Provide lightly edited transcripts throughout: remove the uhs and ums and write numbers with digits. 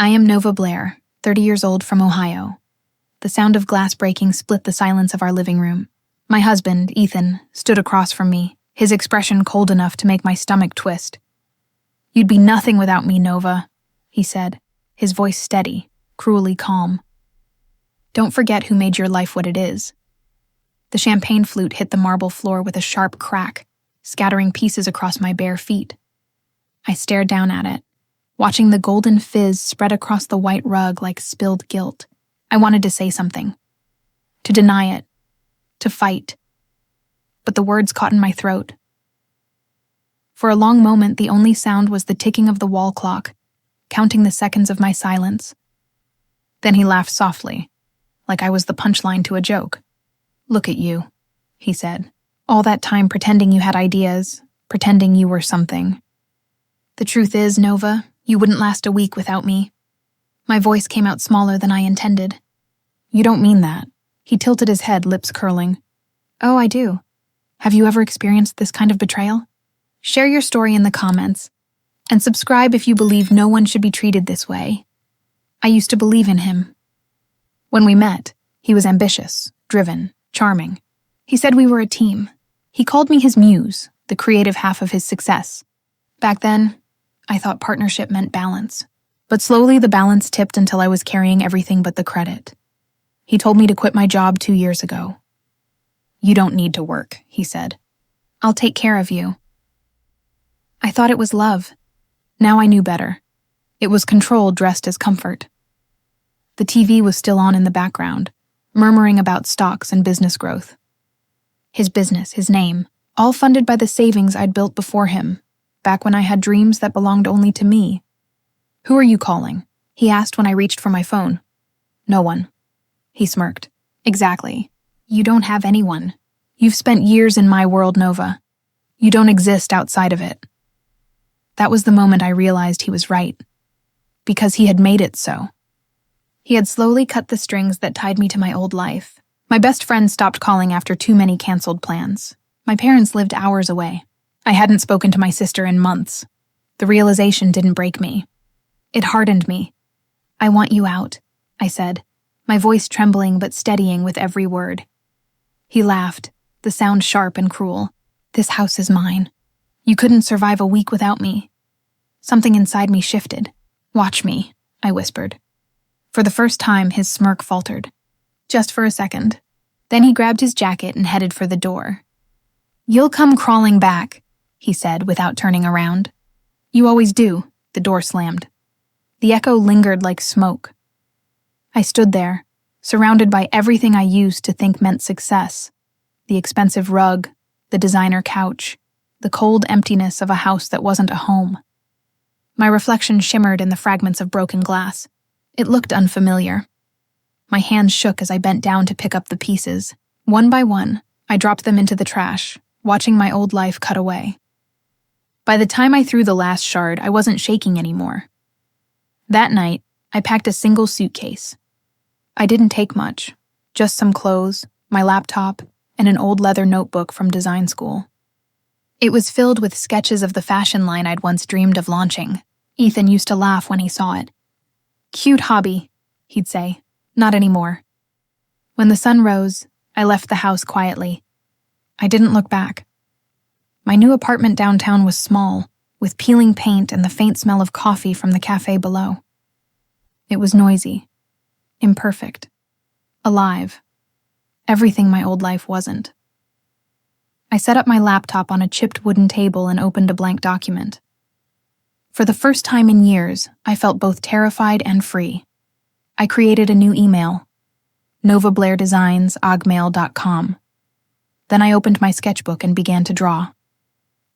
I am Nova Blaire, 30 years old from Ohio. The sound of glass breaking split the silence of our living room. My husband, Ethan, stood across from me, his expression cold enough to make my stomach twist. "You'd be nothing without me, Nova," he said, his voice steady, cruelly calm. "Don't forget who made your life what it is." The champagne flute hit the marble floor with a sharp crack, scattering pieces across my bare feet. I stared down at it, watching the golden fizz spread across the white rug like spilled guilt. I wanted to say something. To deny it. To fight. But the words caught in my throat. For a long moment, the only sound was the ticking of the wall clock, counting the seconds of my silence. Then he laughed softly, like I was the punchline to a joke. "Look at you," he said. "All that time pretending you had ideas, pretending you were something. The truth is, Nova, you wouldn't last a week without me." My voice came out smaller than I intended. "You don't mean that." He tilted his head, lips curling. "Oh, I do. Have you ever experienced this kind of betrayal? Share your story in the comments, and subscribe if you believe no one should be treated this way. I used to believe in him. When we met, he was ambitious, driven, charming. He said we were a team. He called me his muse, the creative half of his success. Back then, I thought partnership meant balance. But slowly the balance tipped until I was carrying everything but the credit. He told me to quit my job 2 years ago. "You don't need to work," he said. "I'll take care of you." I thought it was love. Now I knew better. It was control dressed as comfort. The TV was still on in the background, murmuring about stocks and business growth. His business, his name, all funded by the savings I'd built before him, back when I had dreams that belonged only to me. "Who are you calling?" he asked when I reached for my phone. "No one." He smirked. "Exactly. You don't have anyone. You've spent years in my world, Nova. You don't exist outside of it." That was the moment I realized he was right. Because he had made it so. He had slowly cut the strings that tied me to my old life. My best friend stopped calling after too many canceled plans. My parents lived hours away. I hadn't spoken to my sister in months. The realization didn't break me. It hardened me. "I want you out," I said, my voice trembling but steadying with every word. He laughed, the sound sharp and cruel. "This house is mine. You couldn't survive a week without me." Something inside me shifted. "Watch me," I whispered. For the first time, his smirk faltered. Just for a second. Then he grabbed his jacket and headed for the door. "You'll come crawling back," he said without turning around. "You always do." The door slammed. The echo lingered like smoke. I stood there, surrounded by everything I used to think meant success. The expensive rug, the designer couch, the cold emptiness of a house that wasn't a home. My reflection shimmered in the fragments of broken glass. It looked unfamiliar. My hands shook as I bent down to pick up the pieces. One by one, I dropped them into the trash, watching my old life cut away. By the time I threw the last shard, I wasn't shaking anymore. That night, I packed a single suitcase. I didn't take much, just some clothes, my laptop, and an old leather notebook from design school. It was filled with sketches of the fashion line I'd once dreamed of launching. Ethan used to laugh when he saw it. "Cute hobby," he'd say. "Not anymore." When the sun rose, I left the house quietly. I didn't look back. My new apartment downtown was small, with peeling paint and the faint smell of coffee from the cafe below. It was noisy, imperfect, alive. Everything my old life wasn't. I set up my laptop on a chipped wooden table and opened a blank document. For the first time in years, I felt both terrified and free. I created a new email, novablairedesigns@agmail.com. Then I opened my sketchbook and began to draw.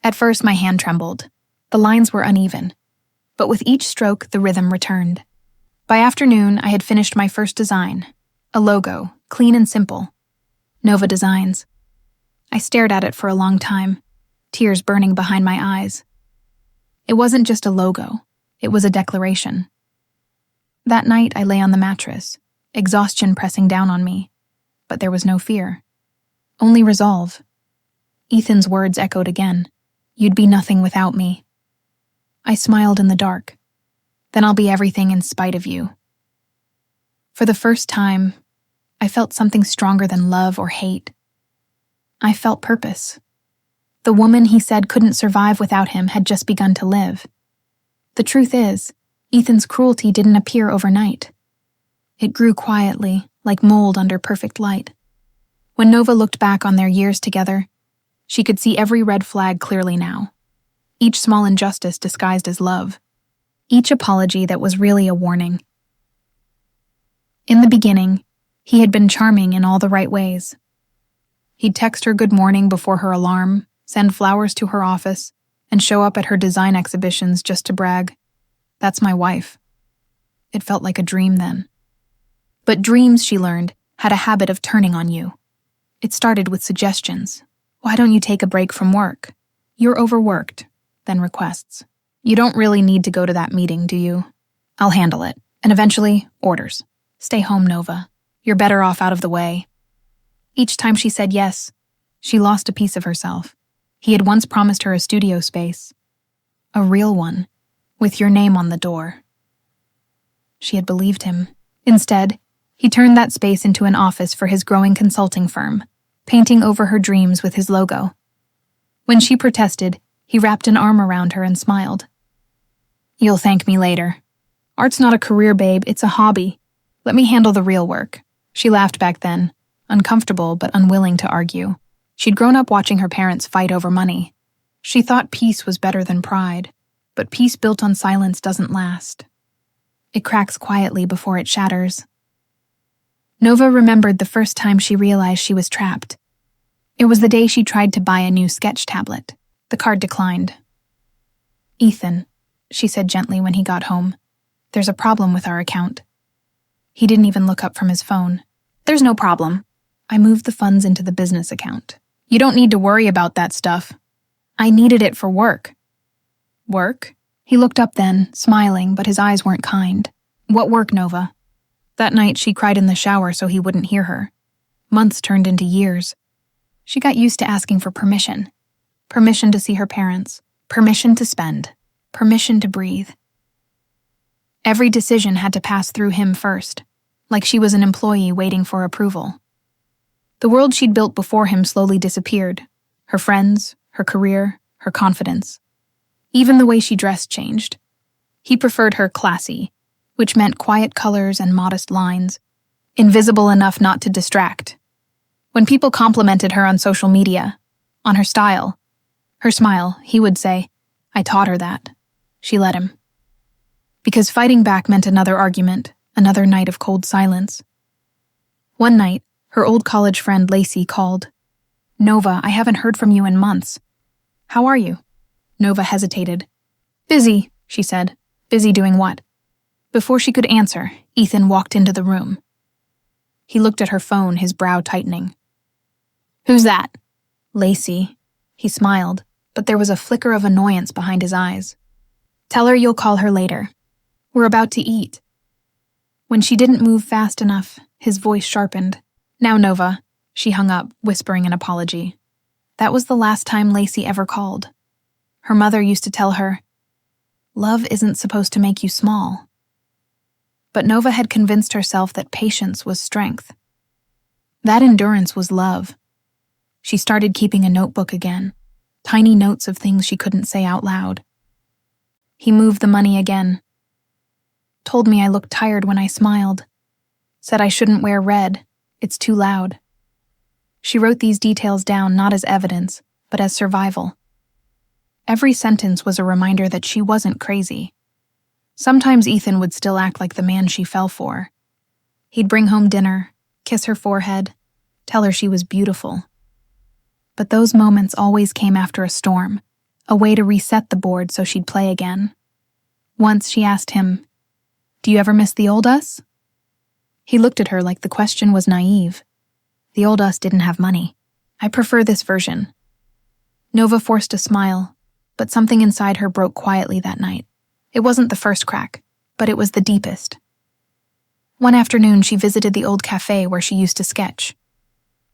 At first, my hand trembled. The lines were uneven, but with each stroke, the rhythm returned. By afternoon, I had finished my first design, a logo, clean and simple. Nova Designs. I stared at it for a long time, tears burning behind my eyes. It wasn't just a logo, it was a declaration. That night, I lay on the mattress, exhaustion pressing down on me, but there was no fear, only resolve. Ethan's words echoed again. "You'd be nothing without me." I smiled in the dark. Then I'll be everything in spite of you. For the first time, I felt something stronger than love or hate. I felt purpose. The woman he said couldn't survive without him had just begun to live. The truth is, Ethan's cruelty didn't appear overnight. It grew quietly, like mold under perfect light. When Nova looked back on their years together, she could see every red flag clearly now. Each small injustice disguised as love. Each apology that was really a warning. In the beginning, he had been charming in all the right ways. He'd text her good morning before her alarm, send flowers to her office, and show up at her design exhibitions just to brag. That's my wife. It felt like a dream then. But dreams, she learned, had a habit of turning on you. It started with suggestions. Why don't you take a break from work? You're overworked. Then requests. You don't really need to go to that meeting, do you? I'll handle it. And eventually, orders. Stay home, Nova. You're better off out of the way. Each time she said yes, she lost a piece of herself. He had once promised her a studio space. A real one, with your name on the door. She had believed him. Instead, he turned that space into an office for his growing consulting firm, painting over her dreams with his logo. When she protested, he wrapped an arm around her and smiled. You'll thank me later. Art's not a career, babe, it's a hobby. Let me handle the real work. She laughed back then, uncomfortable but unwilling to argue. She'd grown up watching her parents fight over money. She thought peace was better than pride, but peace built on silence doesn't last. It cracks quietly before it shatters. Nova remembered the first time she realized she was trapped. It was the day she tried to buy a new sketch tablet. The card declined. Ethan, she said gently when he got home, there's a problem with our account. He didn't even look up from his phone. There's no problem. I moved the funds into the business account. You don't need to worry about that stuff. I needed it for work. Work? He looked up then, smiling, but his eyes weren't kind. What work, Nova? That night she cried in the shower so he wouldn't hear her. Months turned into years. She got used to asking for permission. Permission to see her parents. Permission to spend. Permission to breathe. Every decision had to pass through him first, like she was an employee waiting for approval. The world she'd built before him slowly disappeared. Her friends, her career, her confidence. Even the way she dressed changed. He preferred her classy, which meant quiet colors and modest lines, invisible enough not to distract. When people complimented her on social media, on her style, her smile, he would say, I taught her that. She let him. Because fighting back meant another argument, another night of cold silence. One night, her old college friend Lacey called. Nova, I haven't heard from you in months. How are you? Nova hesitated. Busy, she said. Busy doing what? Before she could answer, Ethan walked into the room. He looked at her phone, his brow tightening. Who's that? Lacey. He smiled, but there was a flicker of annoyance behind his eyes. Tell her you'll call her later. We're about to eat. When she didn't move fast enough, his voice sharpened. Now, Nova. She hung up, whispering an apology. That was the last time Lacey ever called. Her mother used to tell her, love isn't supposed to make you small. But Nova had convinced herself that patience was strength. That endurance was love. She started keeping a notebook again, tiny notes of things she couldn't say out loud. He moved the money again. Told me I looked tired when I smiled. Said I shouldn't wear red. It's too loud. She wrote these details down not as evidence, but as survival. Every sentence was a reminder that she wasn't crazy. Sometimes Ethan would still act like the man she fell for. He'd bring home dinner, kiss her forehead, tell her she was beautiful. But those moments always came after a storm, a way to reset the board so she'd play again. Once she asked him, Do you ever miss the old us? He looked at her like the question was naive. The old us didn't have money. I prefer this version. Nova forced a smile, but something inside her broke quietly that night. It wasn't the first crack, but it was the deepest. One afternoon, she visited the old cafe where she used to sketch.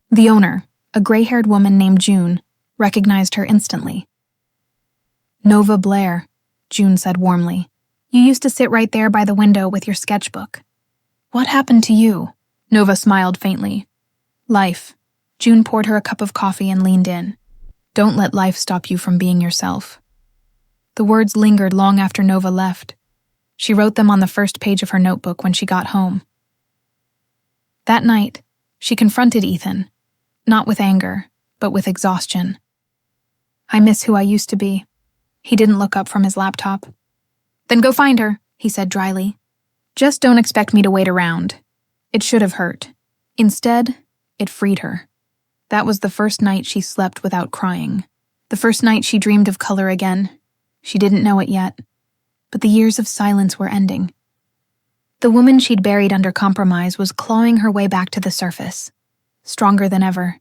The owner, a gray-haired woman named June, recognized her instantly. Nova Blaire, June said warmly. You used to sit right there by the window with your sketchbook. What happened to you? Nova smiled faintly. Life. June poured her a cup of coffee and leaned in. Don't let life stop you from being yourself. The words lingered long after Nova left. She wrote them on the first page of her notebook when she got home. That night, she confronted Ethan, not with anger, but with exhaustion. I miss who I used to be. He didn't look up from his laptop. Then go find her, he said dryly. Just don't expect me to wait around. It should have hurt. Instead, it freed her. That was the first night she slept without crying. The first night she dreamed of color again. She didn't know it yet, but the years of silence were ending. The woman she'd buried under compromise was clawing her way back to the surface, stronger than ever.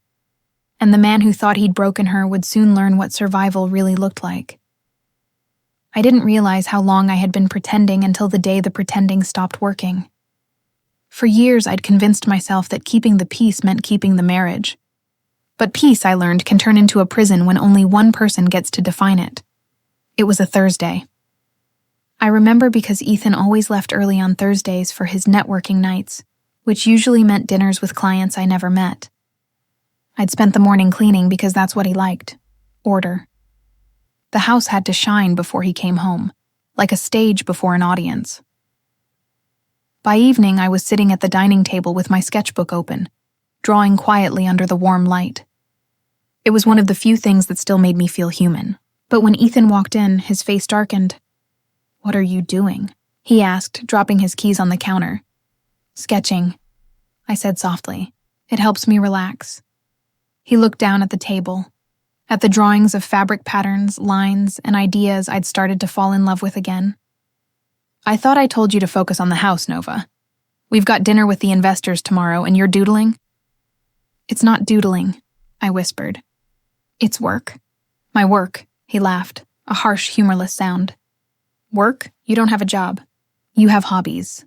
And the man who thought he'd broken her would soon learn what survival really looked like. I didn't realize how long I had been pretending until the day the pretending stopped working. For years, I'd convinced myself that keeping the peace meant keeping the marriage. But peace, I learned, can turn into a prison when only one person gets to define it. It was a Thursday. I remember because Ethan always left early on Thursdays for his networking nights, which usually meant dinners with clients I never met. I'd spent the morning cleaning because that's what he liked. Order. The house had to shine before he came home, like a stage before an audience. By evening, I was sitting at the dining table with my sketchbook open, drawing quietly under the warm light. It was one of the few things that still made me feel human. But when Ethan walked in, his face darkened. "What are you doing?" he asked, dropping his keys on the counter. "Sketching," I said softly. "It helps me relax." He looked down at the table, at the drawings of fabric patterns, lines, and ideas I'd started to fall in love with again. "I thought I told you to focus on the house, Nova. We've got dinner with the investors tomorrow, and you're doodling?" "It's not doodling," I whispered. "It's work." "My work," he laughed, a harsh, humorless sound. "Work? You don't have a job. You have hobbies."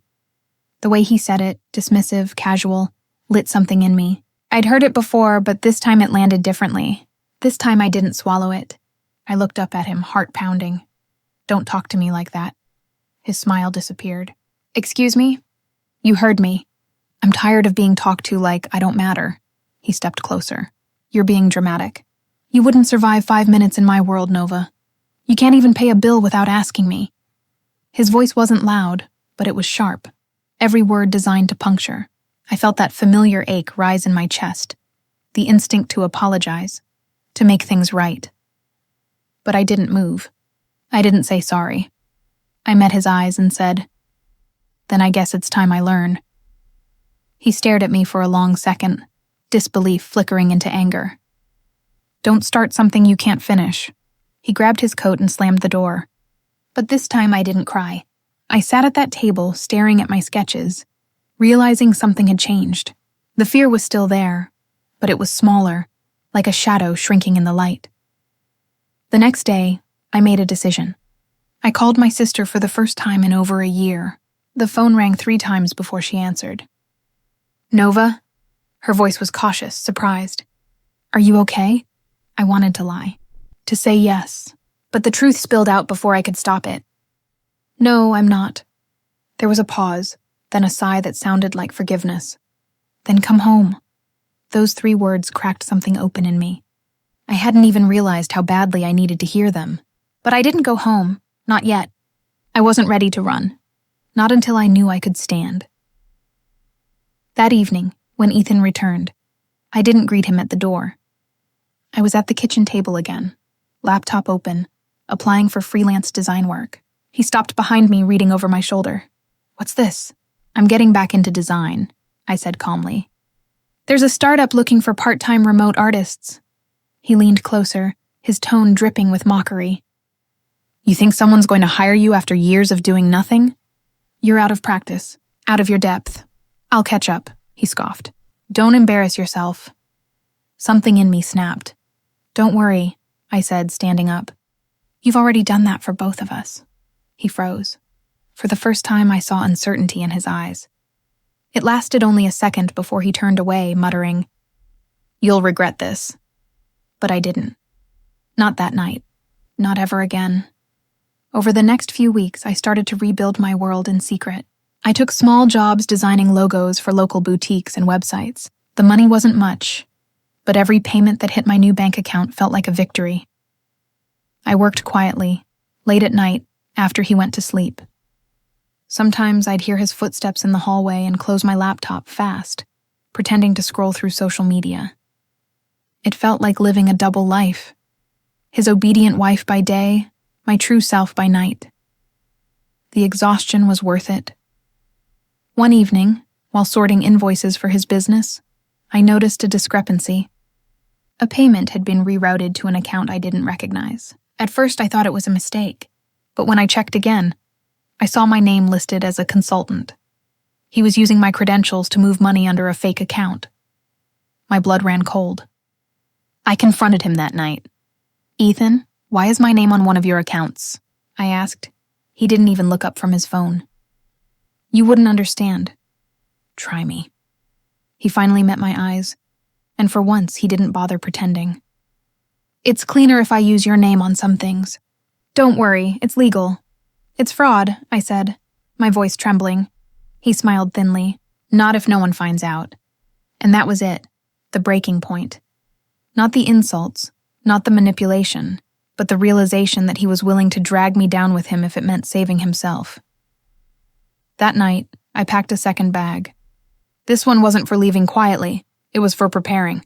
The way he said it, dismissive, casual, lit something in me. I'd heard it before, but this time it landed differently. This time I didn't swallow it. I looked up at him, heart pounding. "Don't talk to me like that." His smile disappeared. "Excuse me?" "You heard me. I'm tired of being talked to like I don't matter." He stepped closer. "You're being dramatic. You wouldn't survive 5 minutes in my world, Nova. You can't even pay a bill without asking me." His voice wasn't loud, but it was sharp, every word designed to puncture. I felt that familiar ache rise in my chest, the instinct to apologize, to make things right. But I didn't move. I didn't say sorry. I met his eyes and said, "Then I guess it's time I learn." He stared at me for a long second, disbelief flickering into anger. "Don't start something you can't finish." He grabbed his coat and slammed the door. But this time I didn't cry. I sat at that table, staring at my sketches, realizing something had changed. The fear was still there, but it was smaller, like a shadow shrinking in the light. The next day, I made a decision. I called my sister for the first time in over a year. The phone rang 3 times before she answered. "Nova?" Her voice was cautious, surprised. "Are you okay?" I wanted to lie, to say yes, but the truth spilled out before I could stop it. "No, I'm not." There was a pause, then a sigh that sounded like forgiveness. "Then come home." Those 3 words cracked something open in me. I hadn't even realized how badly I needed to hear them. But I didn't go home, not yet. I wasn't ready to run, not until I knew I could stand. That evening, when Ethan returned, I didn't greet him at the door. I was at the kitchen table again, laptop open, applying for freelance design work. He stopped behind me, reading over my shoulder. "What's this?" "I'm getting back into design," I said calmly. "There's a startup looking for part-time remote artists." He leaned closer, his tone dripping with mockery. "You think someone's going to hire you after years of doing nothing?" "You're out of practice, out of your depth. I'll catch up," he scoffed. "Don't embarrass yourself." Something in me snapped. "Don't worry," I said, standing up. "You've already done that for both of us." He froze. For the first time, I saw uncertainty in his eyes. It lasted only a second before he turned away, muttering, "You'll regret this." But I didn't. Not that night. Not ever again. Over the next few weeks, I started to rebuild my world in secret. I took small jobs designing logos for local boutiques and websites. The money wasn't much, but every payment that hit my new bank account felt like a victory. I worked quietly, late at night, after he went to sleep. Sometimes I'd hear his footsteps in the hallway and close my laptop fast, pretending to scroll through social media. It felt like living a double life. His obedient wife by day, my true self by night. The exhaustion was worth it. One evening, while sorting invoices for his business, I noticed a discrepancy. A payment had been rerouted to an account I didn't recognize. At first, I thought it was a mistake, but when I checked again, I saw my name listed as a consultant. He was using my credentials to move money under a fake account. My blood ran cold. I confronted him that night. "Ethan, why is my name on one of your accounts?" I asked. He didn't even look up from his phone. "You wouldn't understand. Try me." He finally met my eyes, and for once he didn't bother pretending. "It's cleaner if I use your name on some things. Don't worry, it's legal." "It's fraud," I said, my voice trembling. He smiled thinly. "Not if no one finds out." And that was it, the breaking point. Not the insults, not the manipulation, but the realization that he was willing to drag me down with him if it meant saving himself. That night, I packed a second bag. This one wasn't for leaving quietly, it was for preparing.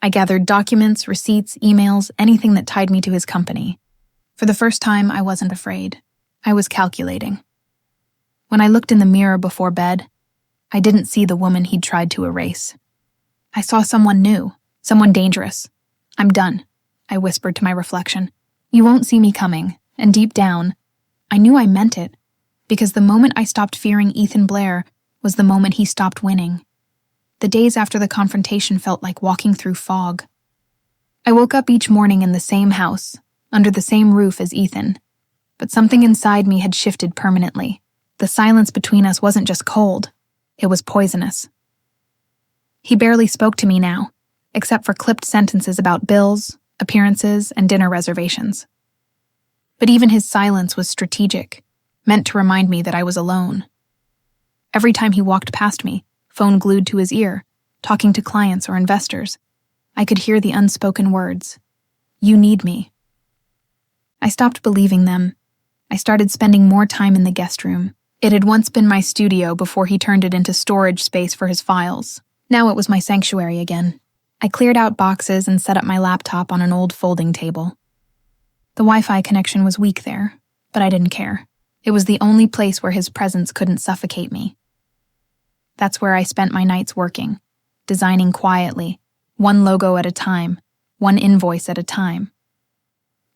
I gathered documents, receipts, emails, anything that tied me to his company. For the first time, I wasn't afraid. I was calculating. When I looked in the mirror before bed, I didn't see the woman he'd tried to erase. I saw someone new, someone dangerous. "I'm done," I whispered to my reflection. "You won't see me coming," and deep down, I knew I meant it, because the moment I stopped fearing Ethan Blaire was the moment he stopped winning. The days after the confrontation felt like walking through fog. I woke up each morning in the same house, under the same roof as Ethan, but something inside me had shifted permanently. The silence between us wasn't just cold, it was poisonous. He barely spoke to me now, except for clipped sentences about bills, appearances, and dinner reservations. But even his silence was strategic, meant to remind me that I was alone. Every time he walked past me, phone glued to his ear, talking to clients or investors, I could hear the unspoken words, "You need me." I stopped believing them. I started spending more time in the guest room. It had once been my studio before he turned it into storage space for his files. Now it was my sanctuary again. I cleared out boxes and set up my laptop on an old folding table. The Wi-Fi connection was weak there, but I didn't care. It was the only place where his presence couldn't suffocate me. That's where I spent my nights working, designing quietly, one logo at a time, one invoice at a time.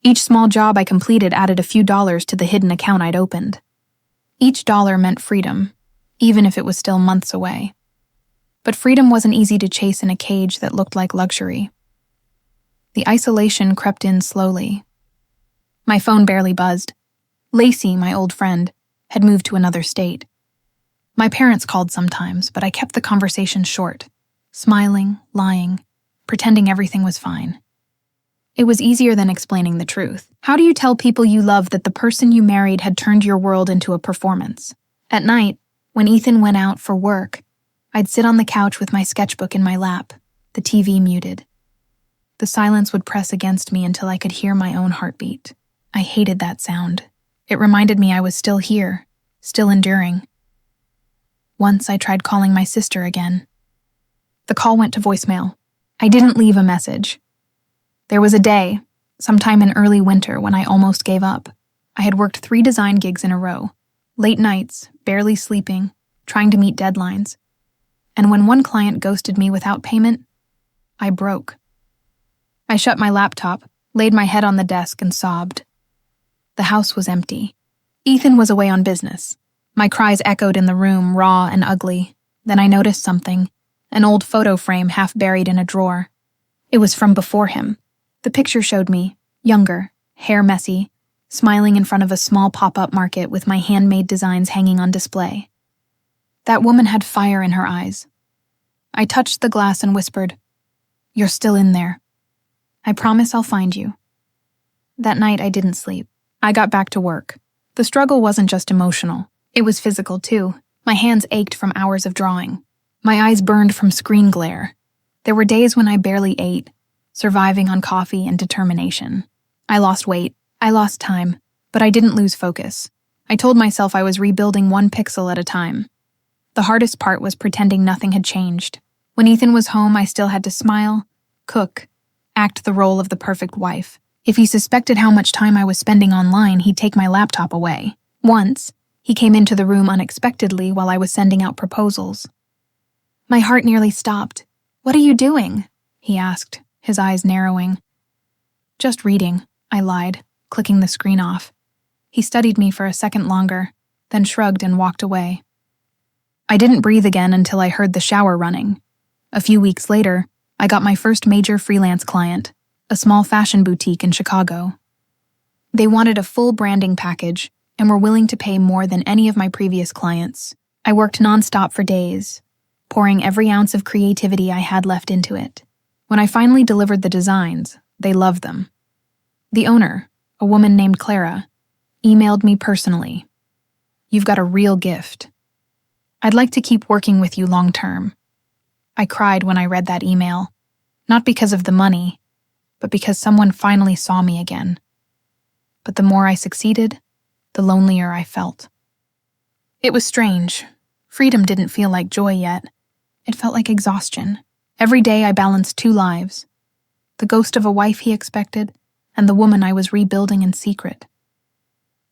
Each small job I completed added a few dollars to the hidden account I'd opened. Each dollar meant freedom, even if it was still months away. But freedom wasn't easy to chase in a cage that looked like luxury. The isolation crept in slowly. My phone barely buzzed. Lacey, my old friend, had moved to another state. My parents called sometimes, but I kept the conversation short, smiling, lying, pretending everything was fine. It was easier than explaining the truth. How do you tell people you love that the person you married had turned your world into a performance? At night, when Ethan went out for work, I'd sit on the couch with my sketchbook in my lap, the TV muted. The silence would press against me until I could hear my own heartbeat. I hated that sound. It reminded me I was still here, still enduring. Once I tried calling my sister again. The call went to voicemail. I didn't leave a message. There was a day, sometime in early winter, when I almost gave up. I had worked 3 design gigs in a row, late nights, barely sleeping, trying to meet deadlines. And when one client ghosted me without payment, I broke. I shut my laptop, laid my head on the desk, and sobbed. The house was empty. Ethan was away on business. My cries echoed in the room, raw and ugly. Then I noticed something, an old photo frame half buried in a drawer. It was from before him. The picture showed me, younger, hair messy, smiling in front of a small pop-up market with my handmade designs hanging on display. That woman had fire in her eyes. I touched the glass and whispered, "You're still in there. I promise I'll find you." That night I didn't sleep. I got back to work. The struggle wasn't just emotional. It was physical, too. My hands ached from hours of drawing. My eyes burned from screen glare. There were days when I barely ate, surviving on coffee and determination. I lost weight. I lost time. But I didn't lose focus. I told myself I was rebuilding one pixel at a time. The hardest part was pretending nothing had changed. When Ethan was home, I still had to smile, cook, act the role of the perfect wife. If he suspected how much time I was spending online, he'd take my laptop away. Once, he came into the room unexpectedly while I was sending out proposals. My heart nearly stopped. "What are you doing?" he asked, his eyes narrowing. "Just reading," I lied, clicking the screen off. He studied me for a second longer, then shrugged and walked away. I didn't breathe again until I heard the shower running. A few weeks later, I got my first major freelance client, a small fashion boutique in Chicago. They wanted a full branding package and were willing to pay more than any of my previous clients. I worked nonstop for days, pouring every ounce of creativity I had left into it. When I finally delivered the designs, they loved them. The owner, a woman named Clara, emailed me personally. "You've got a real gift. I'd like to keep working with you long term." I cried when I read that email, not because of the money, but because someone finally saw me again. But the more I succeeded, the lonelier I felt. It was strange. Freedom didn't feel like joy yet. It felt like exhaustion. Every day I balanced two lives: the ghost of a wife he expected, and the woman I was rebuilding in secret.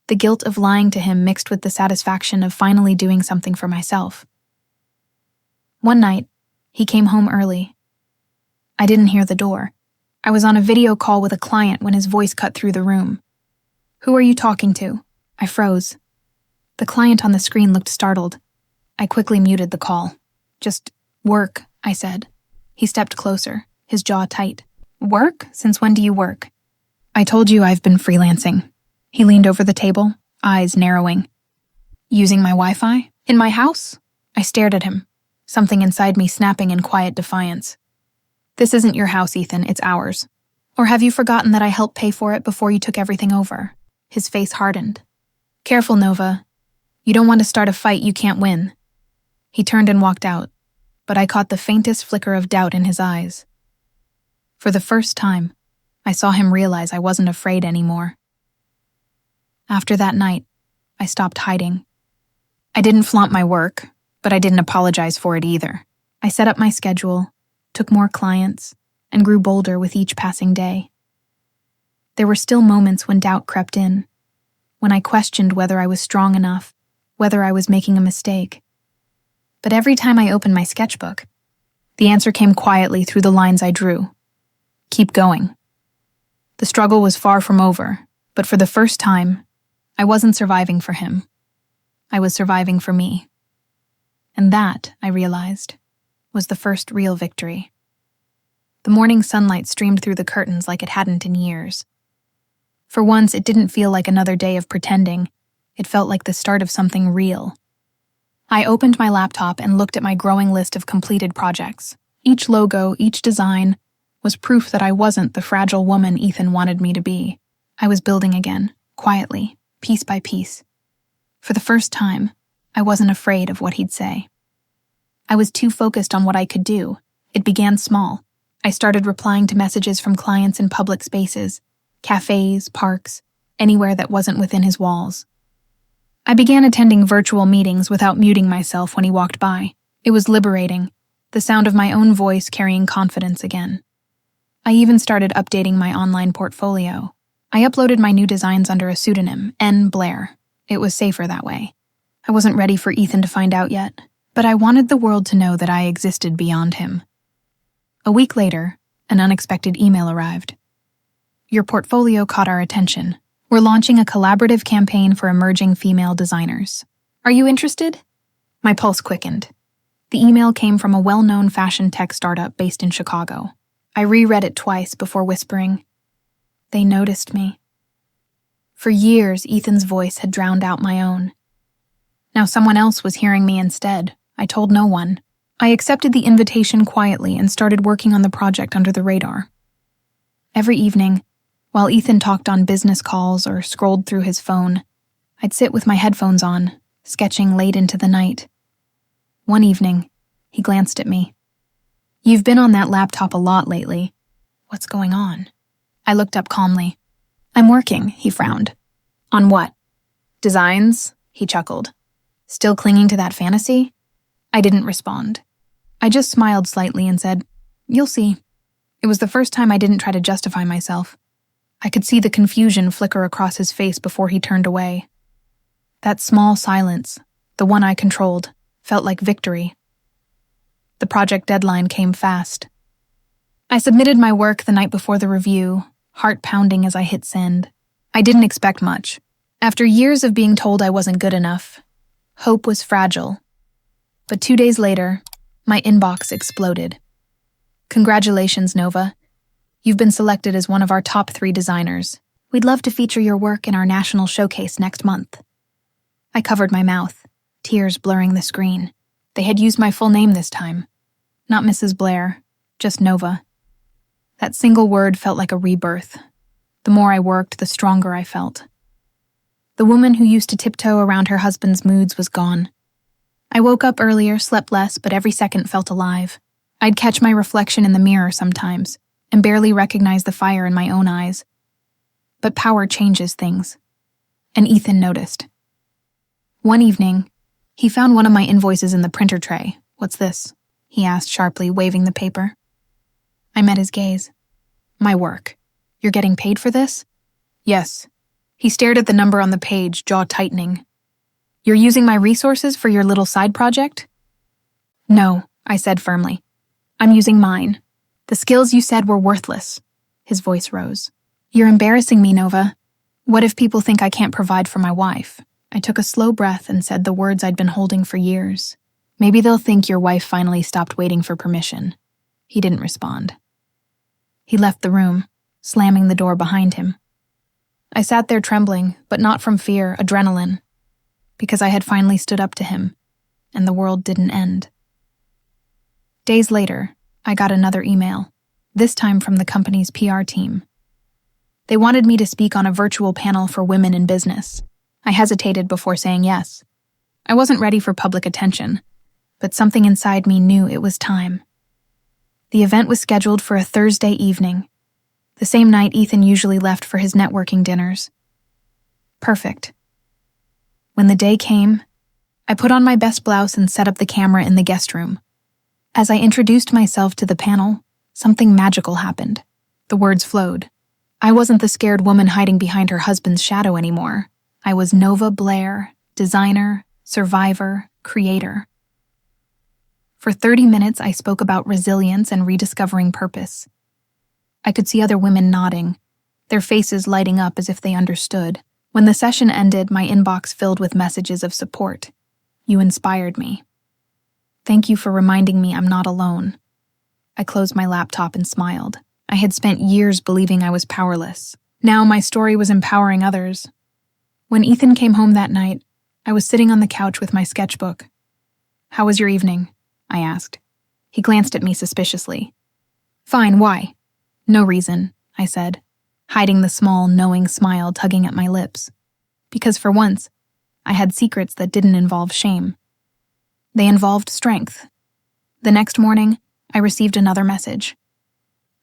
The guilt of lying to him mixed with the satisfaction of finally doing something for myself. One night, he came home early. I didn't hear the door. I was on a video call with a client when his voice cut through the room. "Who are you talking to?" I froze. The client on the screen looked startled. I quickly muted the call. "Just work," I said. He stepped closer, his jaw tight. "Work? Since when do you work?" "I told you I've been freelancing." He leaned over the table, eyes narrowing. "Using my Wi-Fi? In my house?" I stared at him, something inside me snapping in quiet defiance. "This isn't your house, Ethan, it's ours. Or have you forgotten that I helped pay for it before you took everything over?" His face hardened. "Careful, Nova. You don't want to start a fight you can't win." He turned and walked out, but I caught the faintest flicker of doubt in his eyes. For the first time, I saw him realize I wasn't afraid anymore. After that night, I stopped hiding. I didn't flaunt my work, but I didn't apologize for it either. I set up my schedule, took more clients, and grew bolder with each passing day. There were still moments when doubt crept in, when I questioned whether I was strong enough, whether I was making a mistake. But every time I opened my sketchbook, the answer came quietly through the lines I drew. Keep going. The struggle was far from over, but for the first time, I wasn't surviving for him. I was surviving for me. And that, I realized, was the first real victory. The morning sunlight streamed through the curtains like it hadn't in years. For once, it didn't feel like another day of pretending. It felt like the start of something real. I opened my laptop and looked at my growing list of completed projects. Each logo, each design, was proof that I wasn't the fragile woman Ethan wanted me to be. I was building again, quietly, piece by piece. For the first time, I wasn't afraid of what he'd say. I was too focused on what I could do. It began small. I started replying to messages from clients in public spaces, cafes, parks, anywhere that wasn't within his walls. I began attending virtual meetings without muting myself when he walked by. It was liberating, the sound of my own voice carrying confidence again. I even started updating my online portfolio. I uploaded my new designs under a pseudonym, Blaire. It was safer that way. I wasn't ready for Ethan to find out yet, but I wanted the world to know that I existed beyond him. A week later, an unexpected email arrived. Your portfolio caught our attention. We're launching a collaborative campaign for emerging female designers. Are you interested? My pulse quickened. The email came from a well-known fashion tech startup based in Chicago. I reread it twice before whispering, "They noticed me." For years, Ethan's voice had drowned out my own. Now someone else was hearing me instead. I told no one. I accepted the invitation quietly and started working on the project under the radar. Every evening, While Ethan talked on business calls or scrolled through his phone, I'd sit with my headphones on, sketching late into the night. One evening, he glanced at me. "You've been on that laptop a lot lately. What's going on?" I looked up calmly. "I'm working," he frowned. "On what?" "Designs," he chuckled. "Still clinging to that fantasy?" I didn't respond. I just smiled slightly and said, "You'll see." It was the first time I didn't try to justify myself. I could see the confusion flicker across his face before he turned away. That small silence, the one I controlled, felt like victory. The project deadline came fast. I submitted my work the night before the review, heart pounding as I hit send. I didn't expect much. After years of being told I wasn't good enough, hope was fragile. But 2 days later, my inbox exploded. "Congratulations, Nova. You've been selected as one of our top 3 designers. We'd love to feature your work in our national showcase next month." I covered my mouth, tears blurring the screen. They had used my full name this time. Not Mrs. Blaire, just Nova. That single word felt like a rebirth. The more I worked, the stronger I felt. The woman who used to tiptoe around her husband's moods was gone. I woke up earlier, slept less, but every second felt alive. I'd catch my reflection in the mirror sometimes, and barely recognize the fire in my own eyes. But power changes things. And Ethan noticed. One evening, he found one of my invoices in the printer tray. "What's this?" he asked sharply, waving the paper. I met his gaze. "My work. You're getting paid for this?" "Yes." He stared at the number on the page, jaw tightening. "You're using my resources for your little side project?" "No," I said firmly. "I'm using mine. The skills you said were worthless." His voice rose. "You're embarrassing me, Nova. What if people think I can't provide for my wife?" I took a slow breath and said the words I'd been holding for years. "Maybe they'll think your wife finally stopped waiting for permission." He didn't respond. He left the room, slamming the door behind him. I sat there trembling, but not from fear, adrenaline, because I had finally stood up to him, and the world didn't end. Days later, I got another email, this time from the company's PR team. They wanted me to speak on a virtual panel for women in business. I hesitated before saying yes. I wasn't ready for public attention, but something inside me knew it was time. The event was scheduled for a Thursday evening, the same night Ethan usually left for his networking dinners. Perfect. When the day came, I put on my best blouse and set up the camera in the guest room. As I introduced myself to the panel, something magical happened. The words flowed. I wasn't the scared woman hiding behind her husband's shadow anymore. I was Nova Blaire, designer, survivor, creator. For 30 minutes, I spoke about resilience and rediscovering purpose. I could see other women nodding, their faces lighting up as if they understood. When the session ended, my inbox filled with messages of support. "You inspired me. Thank you for reminding me I'm not alone." I closed my laptop and smiled. I had spent years believing I was powerless. Now my story was empowering others. When Ethan came home that night, I was sitting on the couch with my sketchbook. "How was your evening?" I asked. He glanced at me suspiciously. "Fine, why?" "No reason," I said, hiding the small, knowing smile tugging at my lips. Because for once, I had secrets that didn't involve shame. They involved strength. The next morning, I received another message.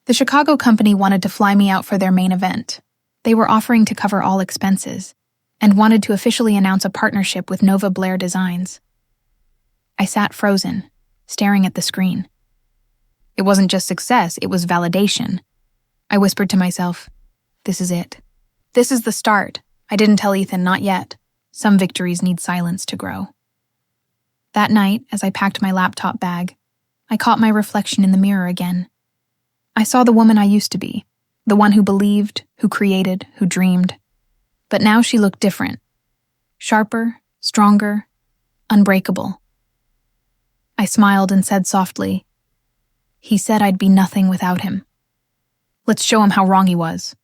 The Chicago company wanted to fly me out for their main event. They were offering to cover all expenses, and wanted to officially announce a partnership with Nova Blaire Designs. I sat frozen, staring at the screen. It wasn't just success, it was validation. I whispered to myself, "This is it. This is the start." I didn't tell Ethan, not yet. Some victories need silence to grow. That night, as I packed my laptop bag, I caught my reflection in the mirror again. I saw the woman I used to be, the one who believed, who created, who dreamed. But now she looked different. Sharper, stronger, unbreakable. I smiled and said softly, "He said I'd be nothing without him. Let's show him how wrong he was."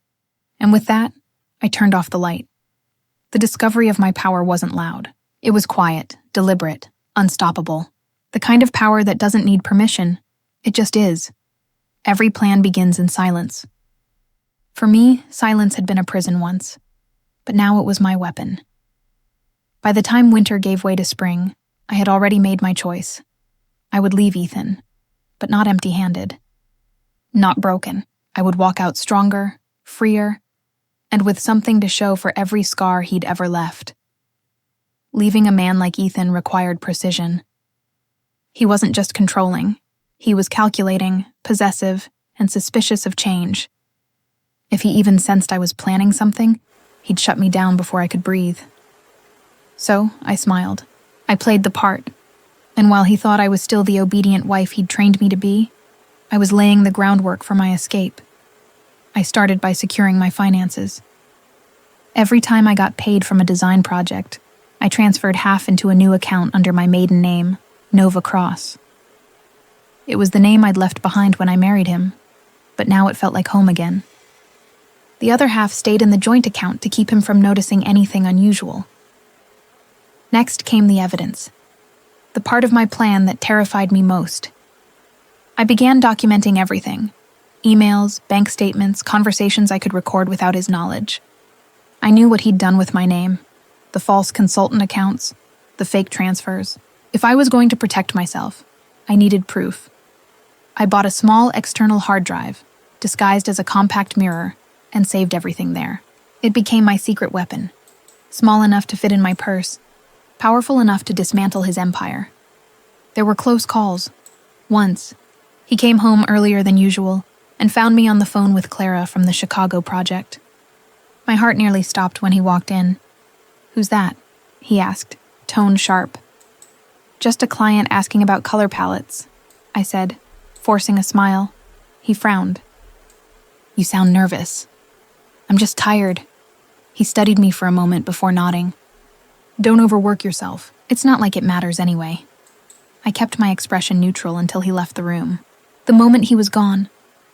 And with that, I turned off the light. The discovery of my power wasn't loud. It was quiet, deliberate, unstoppable. The kind of power that doesn't need permission. It just is. Every plan begins in silence. For me, silence had been a prison once, but now it was my weapon. By the time winter gave way to spring, I had already made my choice. I would leave Ethan, but not empty-handed. Not broken. I would walk out stronger, freer, and with something to show for every scar he'd ever left. Leaving a man like Ethan required precision. He wasn't just controlling. He was calculating, possessive, and suspicious of change. If he even sensed I was planning something, he'd shut me down before I could breathe. So I smiled. I played the part. And while he thought I was still the obedient wife he'd trained me to be, I was laying the groundwork for my escape. I started by securing my finances. Every time I got paid from a design project, I transferred half into a new account under my maiden name, Nova Cross. It was the name I'd left behind when I married him, but now it felt like home again. The other half stayed in the joint account to keep him from noticing anything unusual. Next came the evidence, the part of my plan that terrified me most. I began documenting everything: emails, bank statements, conversations I could record without his knowledge. I knew what he'd done with my name, the false consultant accounts, the fake transfers. If I was going to protect myself, I needed proof. I bought a small external hard drive, disguised as a compact mirror, and saved everything there. It became my secret weapon, small enough to fit in my purse, powerful enough to dismantle his empire. There were close calls. Once, he came home earlier than usual and found me on the phone with Clara from the Chicago project. My heart nearly stopped when he walked in. "Who's that?" he asked, tone sharp. "Just a client asking about color palettes," I said, forcing a smile. He frowned. "You sound nervous." "I'm just tired." He studied me for a moment before nodding. "Don't overwork yourself. It's not like it matters anyway." I kept my expression neutral until he left the room. The moment he was gone,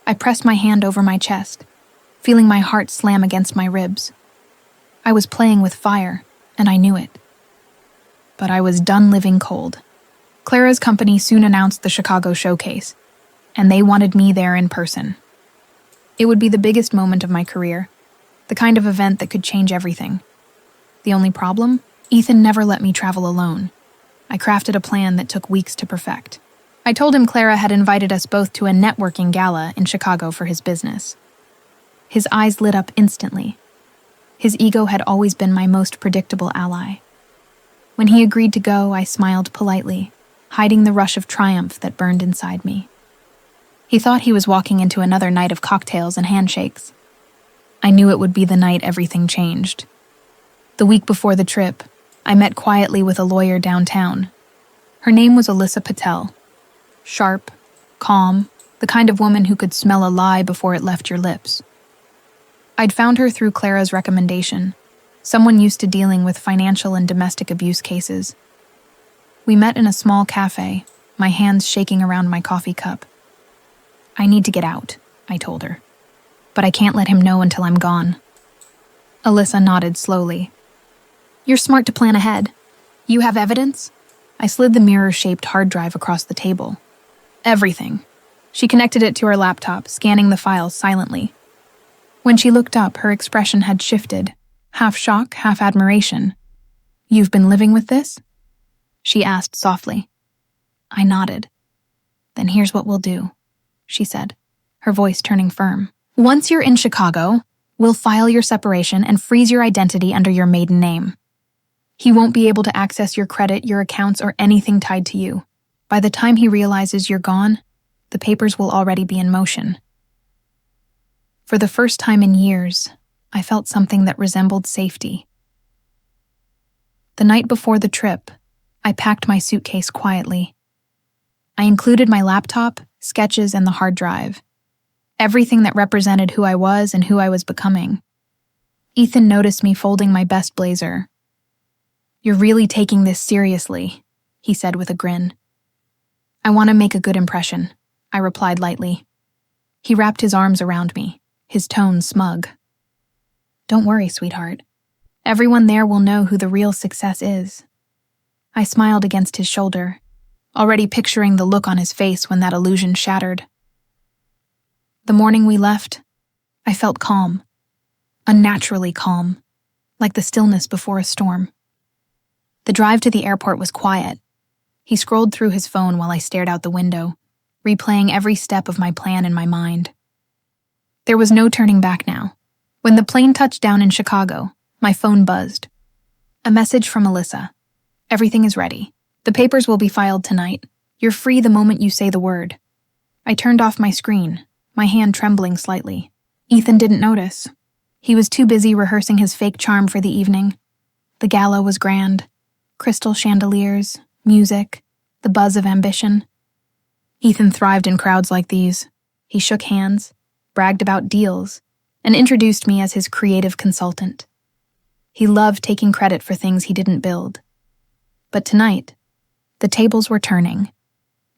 I pressed my hand over my chest, feeling my heart slam against my ribs. I was playing with fire, and I knew it. But I was done living cold. Clara's company soon announced the Chicago showcase, and they wanted me there in person. It would be the biggest moment of my career, the kind of event that could change everything. The only problem? Ethan never let me travel alone. I crafted a plan that took weeks to perfect. I told him Clara had invited us both to a networking gala in Chicago for his business. His eyes lit up instantly. His ego had always been my most predictable ally. When he agreed to go, I smiled politely, hiding the rush of triumph that burned inside me. He thought he was walking into another night of cocktails and handshakes. I knew it would be the night everything changed. The week before the trip, I met quietly with a lawyer downtown. Her name was Alyssa Patel. Sharp, calm, the kind of woman who could smell a lie before it left your lips. I'd found her through Clara's recommendation, someone used to dealing with financial and domestic abuse cases. We met in a small cafe, my hands shaking around my coffee cup. "I need to get out," I told her. "But I can't let him know until I'm gone." Alyssa nodded slowly. "You're smart to plan ahead. You have evidence?" I slid the mirror-shaped hard drive across the table. "Everything." She connected it to her laptop, scanning the files silently. When she looked up, her expression had shifted, half shock, half admiration. "You've been living with this?" she asked softly. I nodded. "Then here's what we'll do," she said, her voice turning firm. "Once you're in Chicago, we'll file your separation and freeze your identity under your maiden name. He won't be able to access your credit, your accounts, or anything tied to you. By the time he realizes you're gone, the papers will already be in motion." For the first time in years, I felt something that resembled safety. The night before the trip, I packed my suitcase quietly. I included my laptop, sketches, and the hard drive. Everything that represented who I was and who I was becoming. Ethan noticed me folding my best blazer. "You're really taking this seriously," he said with a grin. "I want to make a good impression," I replied lightly. He wrapped his arms around me, his tone smug. "Don't worry, sweetheart. Everyone there will know who the real success is." I smiled against his shoulder, already picturing the look on his face when that illusion shattered. The morning we left, I felt calm, unnaturally calm, like the stillness before a storm. The drive to the airport was quiet. He scrolled through his phone while I stared out the window, replaying every step of my plan in my mind. There was no turning back now. When the plane touched down in Chicago, my phone buzzed. A message from Alyssa. Everything is ready. The papers will be filed tonight. You're free the moment you say the word. I turned off my screen, my hand trembling slightly. Ethan didn't notice. He was too busy rehearsing his fake charm for the evening. The gala was grand. Crystal chandeliers, music, the buzz of ambition. Ethan thrived in crowds like these. He shook hands, bragged about deals, and introduced me as his creative consultant. He loved taking credit for things he didn't build. But tonight, the tables were turning.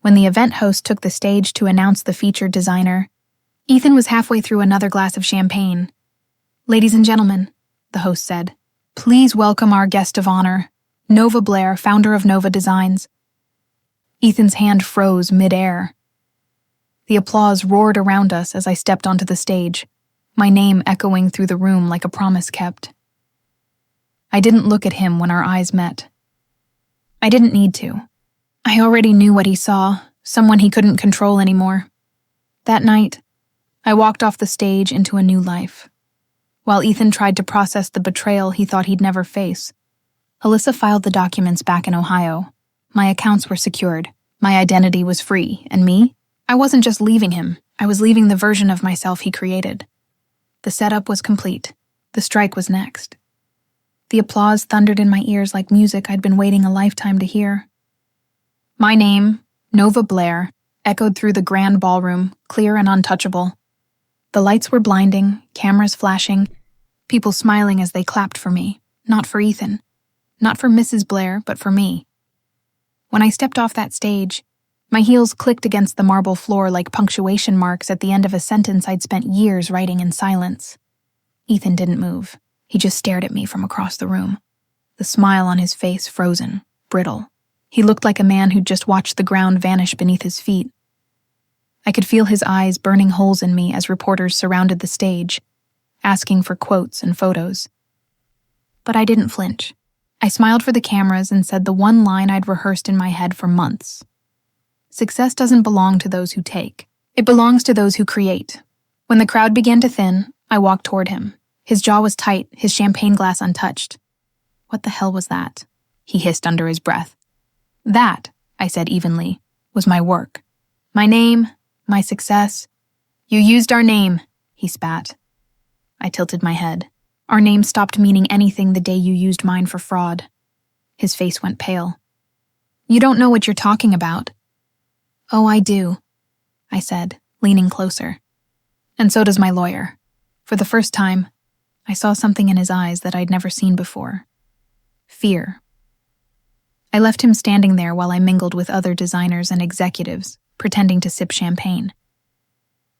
When the event host took the stage to announce the featured designer, Ethan was halfway through another glass of champagne. "Ladies and gentlemen," the host said, "please welcome our guest of honor, Nova Blaire, founder of Nova Designs." Ethan's hand froze mid-air. The applause roared around us as I stepped onto the stage, my name echoing through the room like a promise kept. I didn't look at him when our eyes met. I didn't need to. I already knew what he saw, someone he couldn't control anymore. That night, I walked off the stage into a new life. While Ethan tried to process the betrayal he thought he'd never face, Alyssa filed the documents back in Ohio. My accounts were secured. My identity was free, and me? I wasn't just leaving him, I was leaving the version of myself he created. The setup was complete. The strike was next. The applause thundered in my ears like music I'd been waiting a lifetime to hear. My name, Nova Blaire, echoed through the grand ballroom, clear and untouchable. The lights were blinding, cameras flashing, people smiling as they clapped for me, not for Ethan, not for Mrs. Blaire, but for me. When I stepped off that stage, my heels clicked against the marble floor like punctuation marks at the end of a sentence I'd spent years writing in silence. Ethan didn't move. He just stared at me from across the room, the smile on his face frozen, brittle. He looked like a man who'd just watched the ground vanish beneath his feet. I could feel his eyes burning holes in me as reporters surrounded the stage, asking for quotes and photos. But I didn't flinch. I smiled for the cameras and said the one line I'd rehearsed in my head for months. Success doesn't belong to those who take. It belongs to those who create. When the crowd began to thin, I walked toward him. His jaw was tight, his champagne glass untouched. "What the hell was that?" he hissed under his breath. "That," I said evenly, "was my work. My name, my success." "You used our name," he spat. I tilted my head. "Our name stopped meaning anything the day you used mine for fraud." His face went pale. "You don't know what you're talking about." "Oh, I do," I said, leaning closer. "And so does my lawyer." For the first time, I saw something in his eyes that I'd never seen before. Fear. I left him standing there while I mingled with other designers and executives, pretending to sip champagne.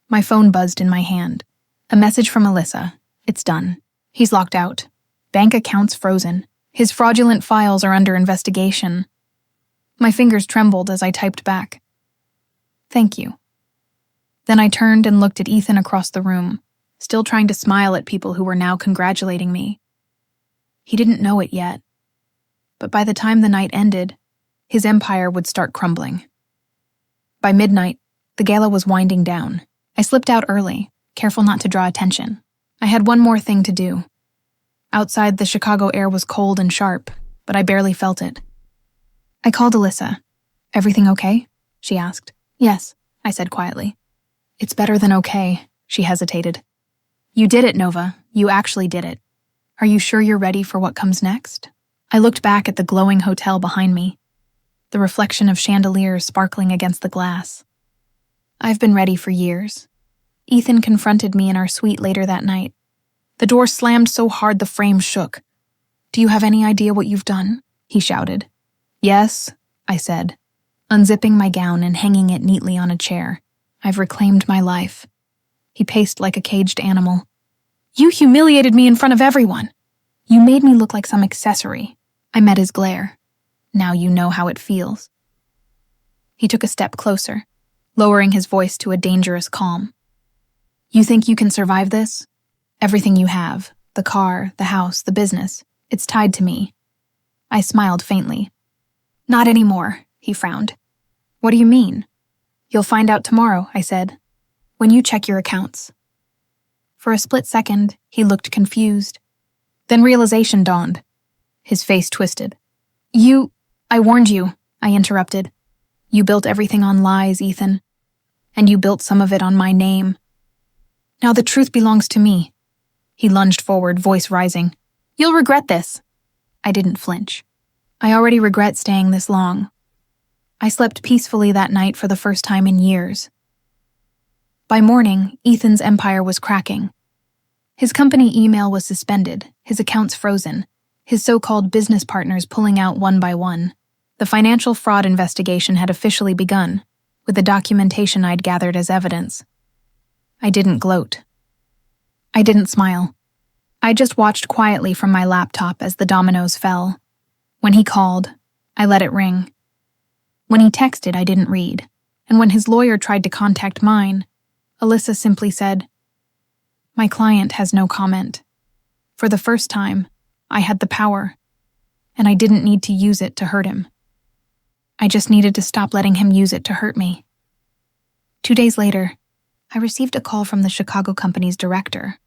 My phone buzzed in my hand. A message from Alyssa. "It's done. He's locked out. Bank accounts frozen. His fraudulent files are under investigation." My fingers trembled as I typed back. "Thank you." Then I turned and looked at Ethan across the room, still trying to smile at people who were now congratulating me. He didn't know it yet, but by the time the night ended, his empire would start crumbling. By midnight, the gala was winding down. I slipped out early, careful not to draw attention. I had one more thing to do. Outside, the Chicago air was cold and sharp, but I barely felt it. I called Alyssa. "Everything okay?" she asked. "Yes," I said quietly. "It's better than okay," she hesitated. "You did it, Nova. You actually did it. Are you sure you're ready for what comes next?" I looked back at the glowing hotel behind me, the reflection of chandeliers sparkling against the glass. I've been ready for years. Ethan confronted me in our suite later that night. The door slammed so hard the frame shook. "Do you have any idea what you've done?" he shouted. "Yes," I said, unzipping my gown and hanging it neatly on a chair. "I've reclaimed my life." He paced like a caged animal. "You humiliated me in front of everyone. You made me look like some accessory." I met his glare. "Now you know how it feels." He took a step closer, lowering his voice to a dangerous calm. You think you can survive this? Everything you have, the car, the house, the business, it's tied to me. I smiled faintly. Not anymore, he frowned. What do you mean? You'll find out tomorrow, I said, when you check your accounts. For a split second, he looked confused. Then realization dawned. His face twisted. I warned you, I interrupted. You built everything on lies, Ethan. And you built some of it on my name. Now the truth belongs to me. He lunged forward, voice rising. You'll regret this. I didn't flinch. I already regret staying this long. I slept peacefully that night for the first time in years. By morning, Ethan's empire was cracking. His company email was suspended, his accounts frozen, his so-called business partners pulling out one by one. The financial fraud investigation had officially begun, with the documentation I'd gathered as evidence. I didn't gloat. I didn't smile. I just watched quietly from my laptop as the dominoes fell. When he called, I let it ring. When he texted, I didn't read. And when his lawyer tried to contact mine, Alyssa simply said, My client has no comment. For the first time, I had the power, and I didn't need to use it to hurt him. I just needed to stop letting him use it to hurt me. 2 days later, I received a call from the Chicago company's director.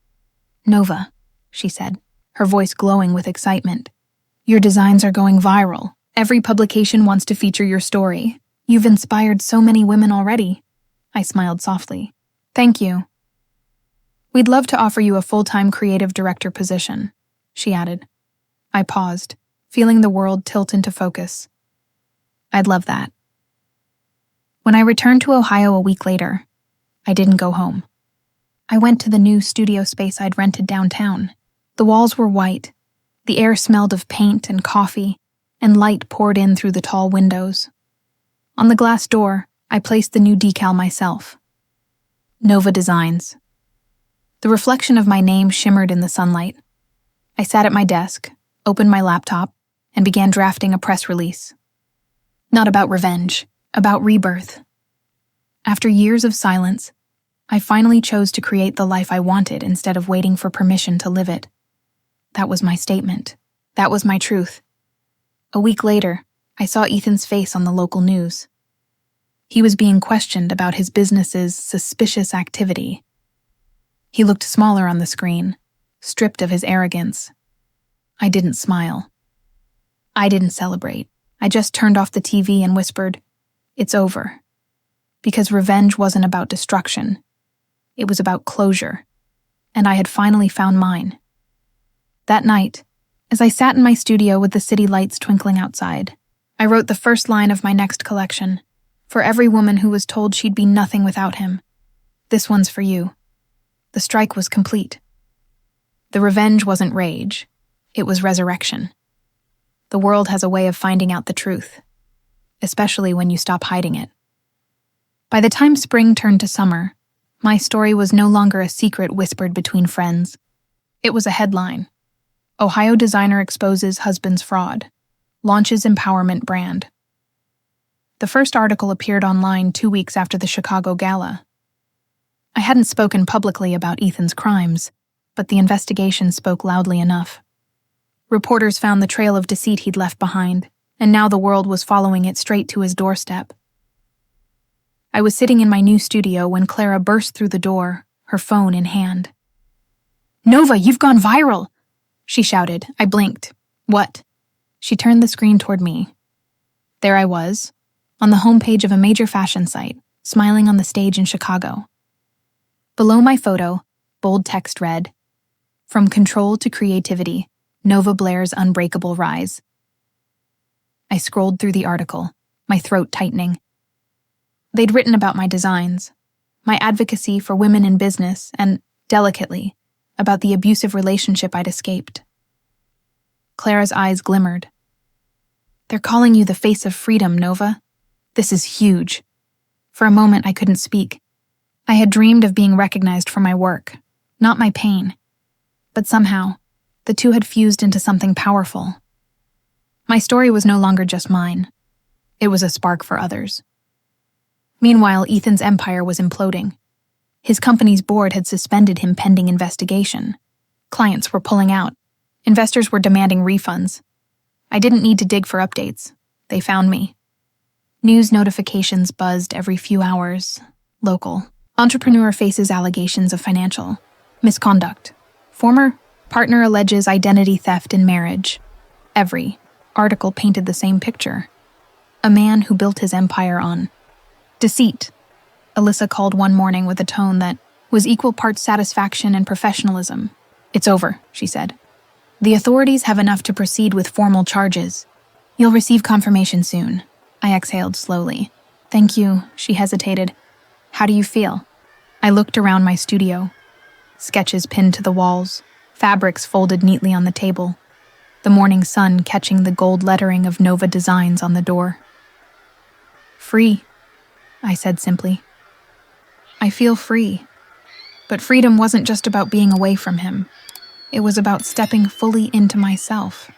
Nova, she said, her voice glowing with excitement. Your designs are going viral. Every publication wants to feature your story. You've inspired so many women already. I smiled softly. Thank you. We'd love to offer you a full-time creative director position, she added. I paused, feeling the world tilt into focus. I'd love that. When I returned to Ohio a week later, I didn't go home. I went to the new studio space I'd rented downtown. The walls were white. The air smelled of paint and coffee, and light poured in through the tall windows. On the glass door, I placed the new decal myself. Nova Designs. The reflection of my name shimmered in the sunlight. I sat at my desk, opened my laptop, and began drafting a press release. Not about revenge, about rebirth. After years of silence, I finally chose to create the life I wanted instead of waiting for permission to live it. That was my statement. That was my truth. A week later, I saw Ethan's face on the local news. He was being questioned about his business's suspicious activity. He looked smaller on the screen, stripped of his arrogance. I didn't smile. I didn't celebrate. I just turned off the TV and whispered, "It's over." Because revenge wasn't about destruction. It was about closure. And I had finally found mine. That night, as I sat in my studio with the city lights twinkling outside, I wrote the first line of my next collection. For every woman who was told she'd be nothing without him. This one's for you. The strike was complete. The revenge wasn't rage. It was resurrection. The world has a way of finding out the truth, especially when you stop hiding it. By the time spring turned to summer, my story was no longer a secret whispered between friends. It was a headline. Ohio designer exposes husband's fraud. Launches empowerment brand. The first article appeared online 2 weeks after the Chicago Gala. I hadn't spoken publicly about Ethan's crimes, but the investigation spoke loudly enough. Reporters found the trail of deceit he'd left behind, and now the world was following it straight to his doorstep. I was sitting in my new studio when Clara burst through the door, her phone in hand. "Nova, you've gone viral!" she shouted. I blinked. "What?" She turned the screen toward me. There I was, on the homepage of a major fashion site, smiling on the stage in Chicago. Below my photo, bold text read, "From control to creativity, Nova Blaire's unbreakable rise." I scrolled through the article, my throat tightening. They'd written about my designs, my advocacy for women in business, and, delicately, about the abusive relationship I'd escaped. Clara's eyes glimmered. "They're calling you the face of freedom, Nova. This is huge." For a moment, I couldn't speak. I had dreamed of being recognized for my work, not my pain. But somehow, the two had fused into something powerful. My story was no longer just mine. It was a spark for others. Meanwhile, Ethan's empire was imploding. His company's board had suspended him pending investigation. Clients were pulling out. Investors were demanding refunds. I didn't need to dig for updates. They found me. News notifications buzzed every few hours. Local. Entrepreneur faces allegations of financial misconduct. Former partner alleges identity theft in marriage. Every article painted the same picture. A man who built his empire on deceit. Alyssa called one morning with a tone that was equal parts satisfaction and professionalism. "It's over," she said. "The authorities have enough to proceed with formal charges. You'll receive confirmation soon." I exhaled slowly. "Thank you," she hesitated. "How do you feel?" I looked around my studio. Sketches pinned to the walls, fabrics folded neatly on the table, the morning sun catching the gold lettering of Nova Designs on the door. "Free," I said simply. "I feel free." But freedom wasn't just about being away from him. It was about stepping fully into myself.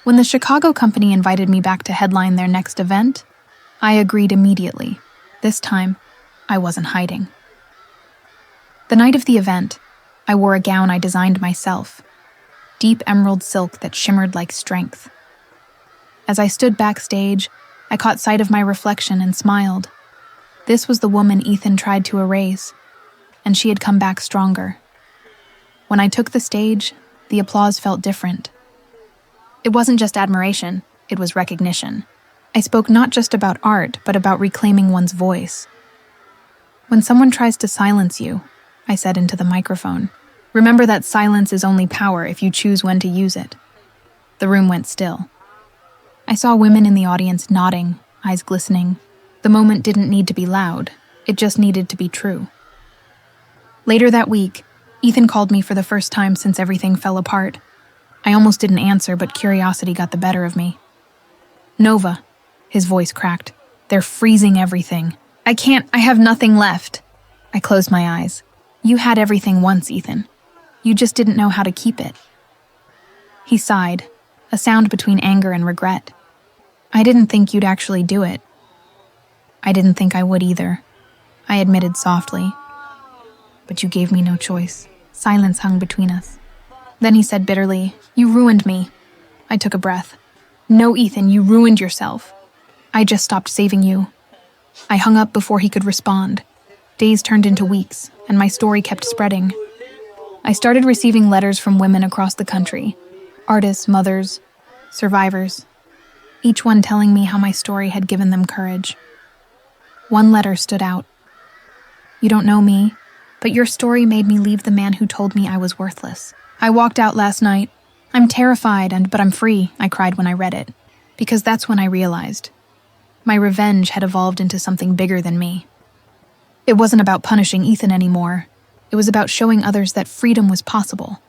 When the Chicago company invited me back to headline their next event, I agreed immediately. This time, I wasn't hiding. The night of the event, I wore a gown I designed myself, deep emerald silk that shimmered like strength. As I stood backstage, I caught sight of my reflection and smiled. This was the woman Ethan tried to erase, and she had come back stronger. When I took the stage, the applause felt different. It wasn't just admiration, it was recognition. I spoke not just about art, but about reclaiming one's voice. "When someone tries to silence you," I said into the microphone, "remember that silence is only power if you choose when to use it." The room went still. I saw women in the audience nodding, eyes glistening. The moment didn't need to be loud, it just needed to be true. Later that week, Ethan called me for the first time since everything fell apart. I almost didn't answer, but curiosity got the better of me. "Nova," his voice cracked. "They're freezing everything. I have nothing left." I closed my eyes. "You had everything once, Ethan. You just didn't know how to keep it." He sighed, a sound between anger and regret. "I didn't think you'd actually do it." "I didn't think I would either," I admitted softly. "But you gave me no choice." Silence hung between us. Then he said bitterly, "You ruined me." I took a breath. "No, Ethan, you ruined yourself. I just stopped saving you." I hung up before he could respond. Days turned into weeks, and my story kept spreading. I started receiving letters from women across the country, artists, mothers, survivors, each one telling me how my story had given them courage. One letter stood out. "You don't know me, but your story made me leave the man who told me I was worthless. I walked out last night. I'm terrified, but I'm free," I cried when I read it, because that's when I realized. My revenge had evolved into something bigger than me. It wasn't about punishing Ethan anymore. It was about showing others that freedom was possible.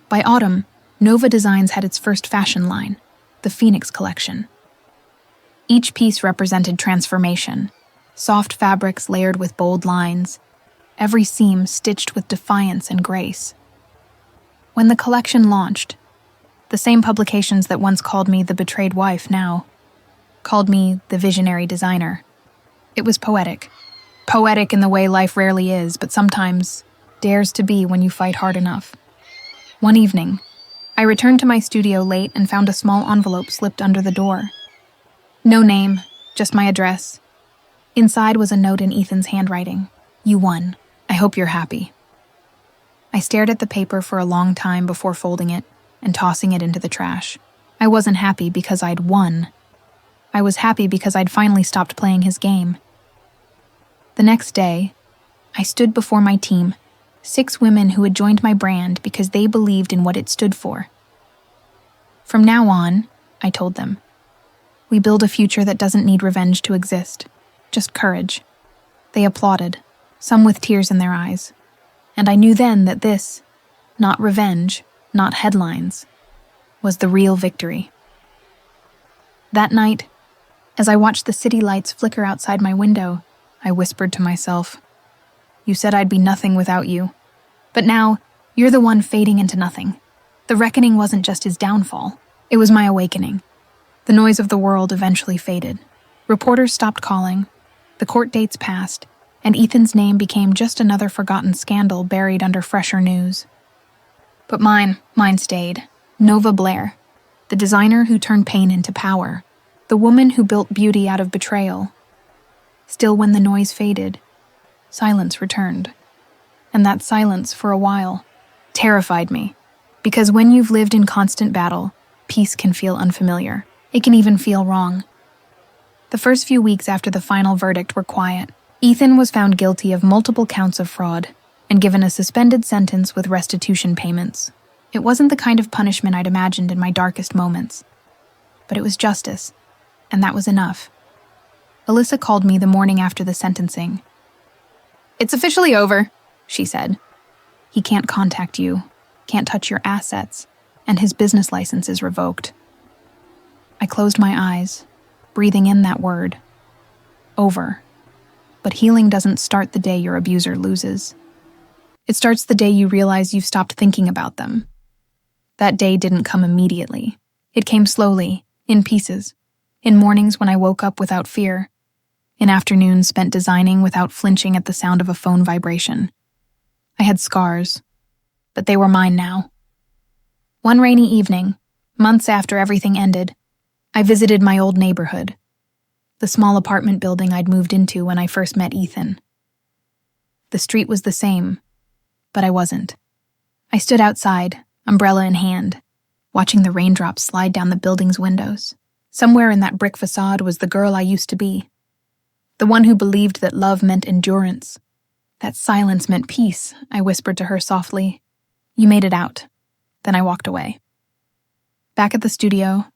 By autumn, Nova Designs had its first fashion line, the Phoenix Collection. Each piece represented transformation, soft fabrics layered with bold lines, every seam stitched with defiance and grace. When the collection launched, the same publications that once called me the betrayed wife now called me the visionary designer. It was poetic. Poetic in the way life rarely is, but sometimes dares to be when you fight hard enough. One evening, I returned to my studio late and found a small envelope slipped under the door. No name, just my address. Inside was a note in Ethan's handwriting. "You won. I hope you're happy." I stared at the paper for a long time before folding it and tossing it into the trash. I wasn't happy because I'd won. I was happy because I'd finally stopped playing his game. The next day, I stood before my team, 6 women who had joined my brand because they believed in what it stood for. "From now on," I told them, "we build a future that doesn't need revenge to exist, just courage." They applauded, some with tears in their eyes. And I knew then that this, not revenge, not headlines, was the real victory. That night, as I watched the city lights flicker outside my window, I whispered to myself, "You said I'd be nothing without you. But now, you're the one fading into nothing." The reckoning wasn't just his downfall. It was my awakening. The noise of the world eventually faded. Reporters stopped calling. The court dates passed. and Ethan's name became just another forgotten scandal buried under fresher news. But mine stayed. Nova Blaire, the designer who turned pain into power, the woman who built beauty out of betrayal. Still, when the noise faded, silence returned. And that silence, for a while, terrified me. Because when you've lived in constant battle, peace can feel unfamiliar. It can even feel wrong. The first few weeks after the final verdict were quiet. Ethan was found guilty of multiple counts of fraud and given a suspended sentence with restitution payments. It wasn't the kind of punishment I'd imagined in my darkest moments. But it was justice, and that was enough. Alyssa called me the morning after the sentencing. "It's officially over," she said. "He can't contact you, can't touch your assets, and his business license is revoked." I closed my eyes, breathing in that word. Over. But healing doesn't start the day your abuser loses. It starts the day you realize you've stopped thinking about them. That day didn't come immediately. It came slowly, in pieces, in mornings when I woke up without fear, in afternoons spent designing without flinching at the sound of a phone vibration. I had scars, but they were mine now. One rainy evening, months after everything ended, I visited my old neighborhood, the small apartment building I'd moved into when I first met Ethan. The street was the same, but I wasn't. I stood outside, umbrella in hand, watching the raindrops slide down the building's windows. Somewhere in that brick facade was the girl I used to be, the one who believed that love meant endurance, that silence meant peace. I whispered to her softly. "You made it out." Then I walked away. Back at the studio,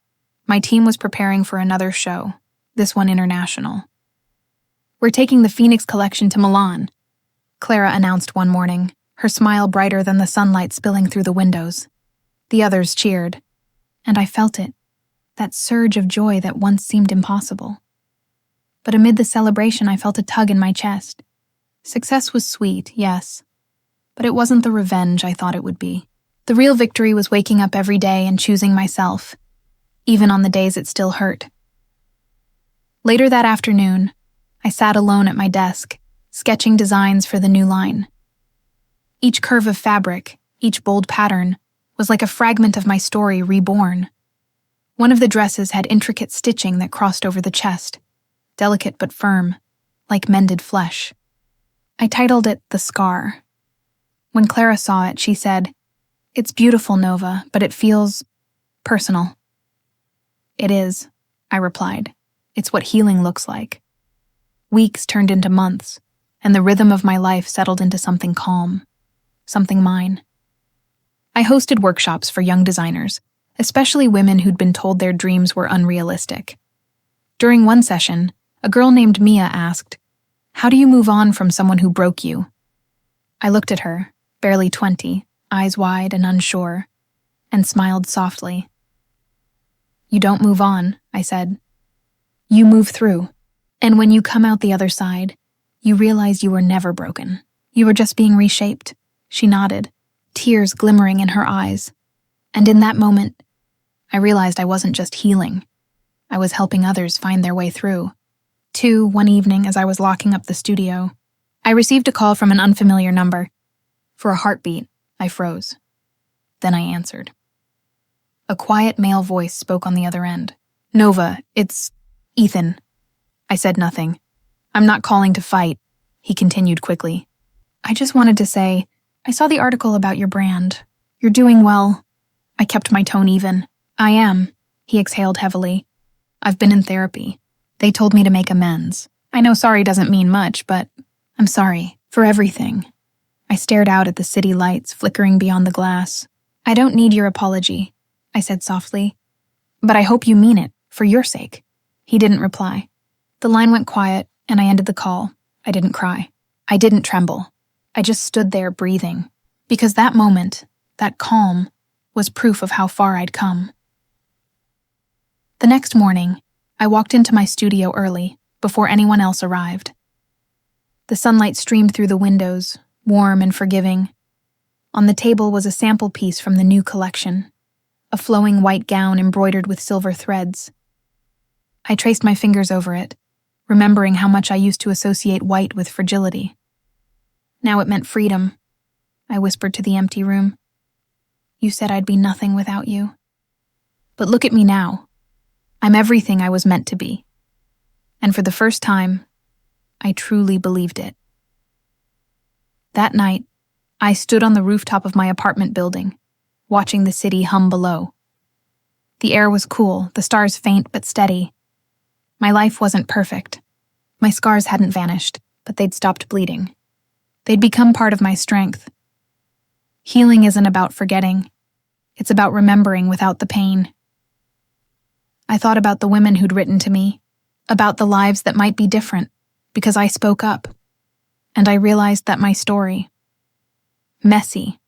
my team was preparing for another show, this one international. "We're taking the Phoenix collection to Milan," Clara announced one morning, her smile brighter than the sunlight spilling through the windows. The others cheered, and I felt it, that surge of joy that once seemed impossible. But amid the celebration, I felt a tug in my chest. Success was sweet, yes, but it wasn't the revenge I thought it would be. The real victory was waking up every day and choosing myself, even on the days it still hurt. Later that afternoon, I sat alone at my desk, sketching designs for the new line. Each curve of fabric, each bold pattern, was like a fragment of my story reborn. One of the dresses had intricate stitching that crossed over the chest, delicate but firm, like mended flesh. I titled it The Scar. When Clara saw it, she said, "It's beautiful, Nova, but it feels personal." "It is," I replied. "It's what healing looks like." Weeks turned into months, and the rhythm of my life settled into something calm, something mine. I hosted workshops for young designers, especially women who'd been told their dreams were unrealistic. During one session, a girl named Mia asked, "How do you move on from someone who broke you?" I looked at her, barely 20, eyes wide and unsure, and smiled softly. "You don't move on," I said. "You move through, and when you come out the other side, you realize you were never broken. You were just being reshaped." She nodded, tears glimmering in her eyes. And in that moment, I realized I wasn't just healing. I was helping others find their way through. One evening, as I was locking up the studio, I received a call from an unfamiliar number. For a heartbeat, I froze. Then I answered. A quiet male voice spoke on the other end. "Nova, it's Ethan." I said nothing. "I'm not calling to fight," he continued quickly. "I just wanted to say, I saw the article about your brand. You're doing well." I kept my tone even. "I am," he exhaled heavily. "I've been in therapy. They told me to make amends. I know sorry doesn't mean much, but I'm sorry for everything." I stared out at the city lights flickering beyond the glass. "I don't need your apology," I said softly. "But I hope you mean it, for your sake." He didn't reply. The line went quiet, and I ended the call. I didn't cry. I didn't tremble. I just stood there breathing, because that moment, that calm, was proof of how far I'd come. The next morning, I walked into my studio early, before anyone else arrived. The sunlight streamed through the windows, warm and forgiving. On the table was a sample piece from the new collection, a flowing white gown embroidered with silver threads. I traced my fingers over it, remembering how much I used to associate white with fragility. Now it meant freedom, I whispered to the empty room. You said I'd be nothing without you. But look at me now. I'm everything I was meant to be. And for the first time, I truly believed it. That night, I stood on the rooftop of my apartment building, watching the city hum below. The air was cool, the stars faint but steady. My life wasn't perfect. My scars hadn't vanished, but they'd stopped bleeding. They'd become part of my strength. Healing isn't about forgetting. It's about remembering without the pain. I thought about the women who'd written to me, about the lives that might be different, because I spoke up. And I realized that my story, messy,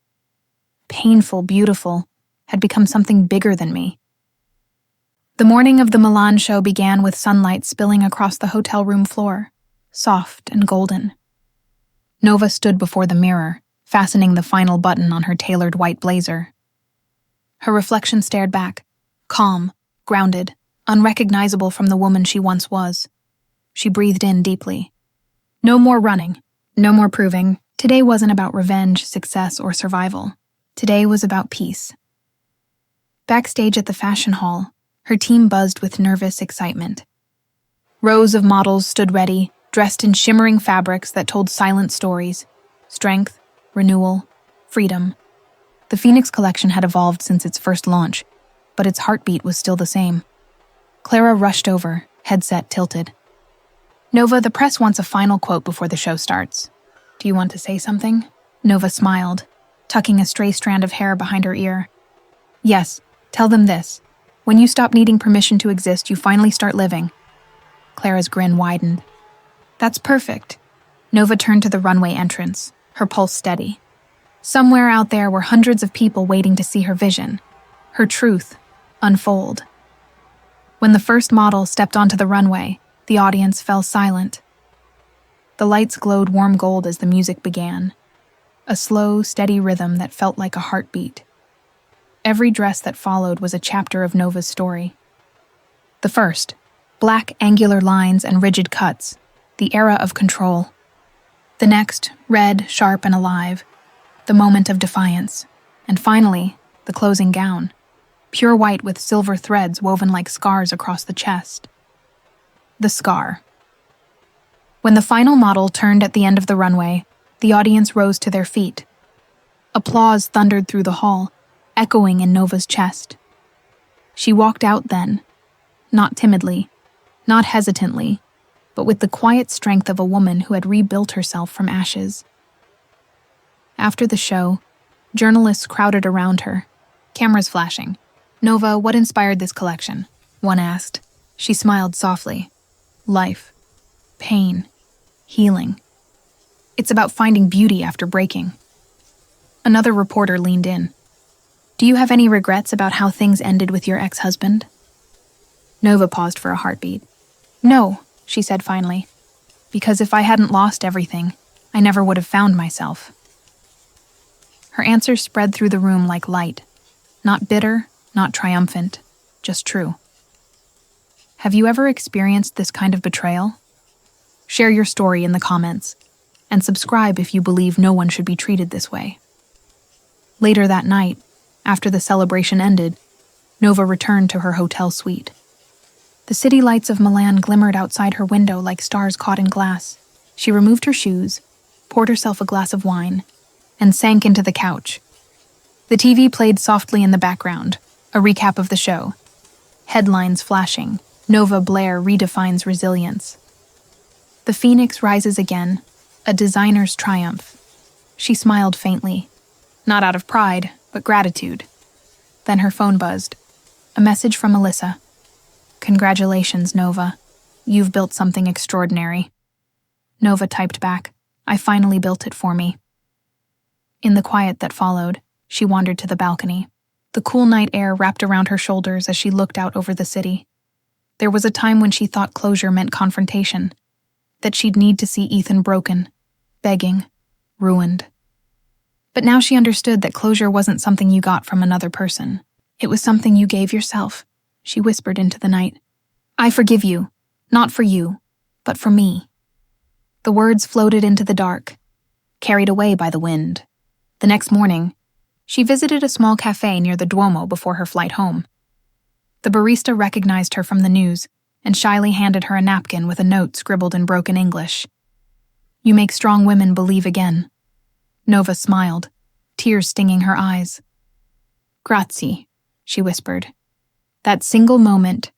painful, beautiful, had become something bigger than me. The morning of the Milan show began with sunlight spilling across the hotel room floor, soft and golden. Nova stood before the mirror, fastening the final button on her tailored white blazer. Her reflection stared back, calm, grounded, unrecognizable from the woman she once was. She breathed in deeply. No more running, no more proving. Today wasn't about revenge, success, or survival. Today was about peace. Backstage at the fashion hall, her team buzzed with nervous excitement. Rows of models stood ready, dressed in shimmering fabrics that told silent stories. Strength, renewal, freedom. The Phoenix collection had evolved since its first launch, but its heartbeat was still the same. Clara rushed over, headset tilted. Nova, the press wants a final quote before the show starts. Do you want to say something? Nova smiled, tucking a stray strand of hair behind her ear. Yes, tell them this. When you stop needing permission to exist, you finally start living. Clara's grin widened. That's perfect. Nova turned to the runway entrance, her pulse steady. Somewhere out there were hundreds of people waiting to see her vision, her truth, unfold. When the first model stepped onto the runway, the audience fell silent. The lights glowed warm gold as the music began, a slow, steady rhythm that felt like a heartbeat. Every dress that followed was a chapter of Nova's story. The first, black angular lines and rigid cuts, the era of control. The next, red, sharp, and alive, the moment of defiance. And finally, the closing gown, pure white with silver threads woven like scars across the chest. The scar. When the final model turned at the end of the runway, the audience rose to their feet. Applause thundered through the hall, echoing in Nova's chest. She walked out then, not timidly, not hesitantly, but with the quiet strength of a woman who had rebuilt herself from ashes. After the show, journalists crowded around her, cameras flashing. Nova, what inspired this collection? One asked. She smiled softly. Life, pain, healing. It's about finding beauty after breaking. Another reporter leaned in. Do you have any regrets about how things ended with your ex-husband? Nova paused for a heartbeat. No, she said finally, because if I hadn't lost everything, I never would have found myself. Her answer spread through the room like light, not bitter, not triumphant, just true. Have you ever experienced this kind of betrayal? Share your story in the comments, and subscribe if you believe no one should be treated this way. Later that night, after the celebration ended, Nova returned to her hotel suite. The city lights of Milan glimmered outside her window like stars caught in glass. She removed her shoes, poured herself a glass of wine, and sank into the couch. The TV played softly in the background, a recap of the show. Headlines flashing, Nova Blaire redefines resilience. The Phoenix rises again, a designer's triumph. She smiled faintly, not out of pride, but gratitude. Then her phone buzzed. A message from Melissa. Congratulations, Nova. You've built something extraordinary. Nova typed back, I finally built it for me. In the quiet that followed, she wandered to the balcony. The cool night air wrapped around her shoulders as she looked out over the city. There was a time when she thought closure meant confrontation, that she'd need to see Ethan broken, begging, ruined. But now she understood that closure wasn't something you got from another person. It was something you gave yourself, she whispered into the night. I forgive you, not for you, but for me. The words floated into the dark, carried away by the wind. The next morning, she visited a small cafe near the Duomo before her flight home. The barista recognized her from the news and shyly handed her a napkin with a note scribbled in broken English. "You make strong women believe again." Nova smiled, tears stinging her eyes. "Grazie," she whispered. That single moment,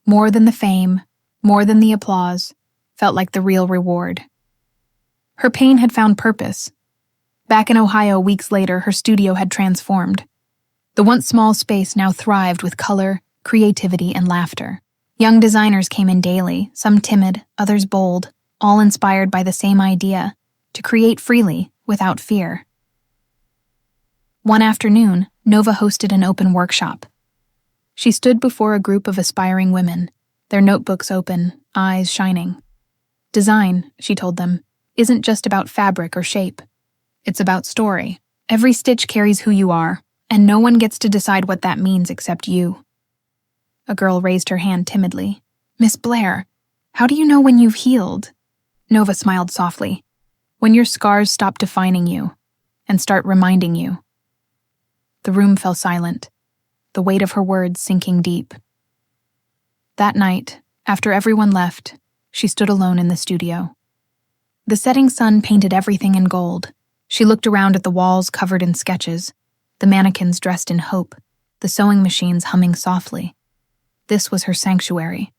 more than the fame, more than the applause, felt like the real reward. Her pain had found purpose. Back in Ohio weeks later, her studio had transformed. The once small space now thrived with color, creativity, and laughter. Young designers came in daily, some timid, others bold, all inspired by the same idea, to create freely, without fear. One afternoon, Nova hosted an open workshop. She stood before a group of aspiring women, their notebooks open, eyes shining. "Design," she told them, "isn't just about fabric or shape. It's about story. Every stitch carries who you are, and no one gets to decide what that means except you." A girl raised her hand timidly. "Miss Blaire, how do you know when you've healed?" Nova smiled softly. "When your scars stop defining you and start reminding you." The room fell silent, the weight of her words sinking deep. That night, after everyone left, she stood alone in the studio. The setting sun painted everything in gold. She looked around at the walls covered in sketches, the mannequins dressed in hope, the sewing machines humming softly. This was her sanctuary.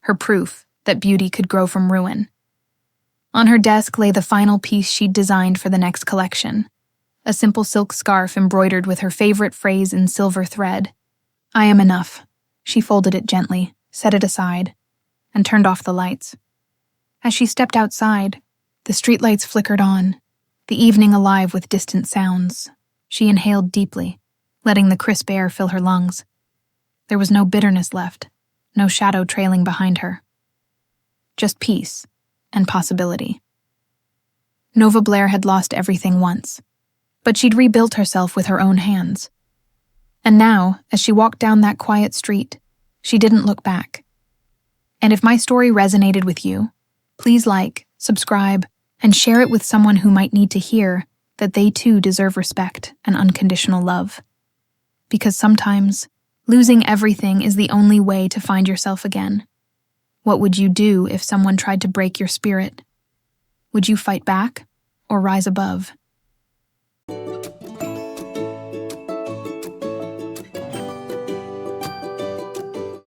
Her proof that beauty could grow from ruin. On her desk lay the final piece she'd designed for the next collection, a simple silk scarf embroidered with her favorite phrase in silver thread. "I am enough." She folded it gently, set it aside, and turned off the lights. As she stepped outside, the streetlights flickered on, the evening alive with distant sounds. She inhaled deeply, letting the crisp air fill her lungs. There was no bitterness left, no shadow trailing behind her. Just peace and possibility. Nova Blaire had lost everything once, but she'd rebuilt herself with her own hands. And now, as she walked down that quiet street, she didn't look back. And if my story resonated with you, please like, subscribe, and share it with someone who might need to hear that they too deserve respect and unconditional love. Because sometimes, losing everything is the only way to find yourself again. What would you do if someone tried to break your spirit? Would you fight back or rise above?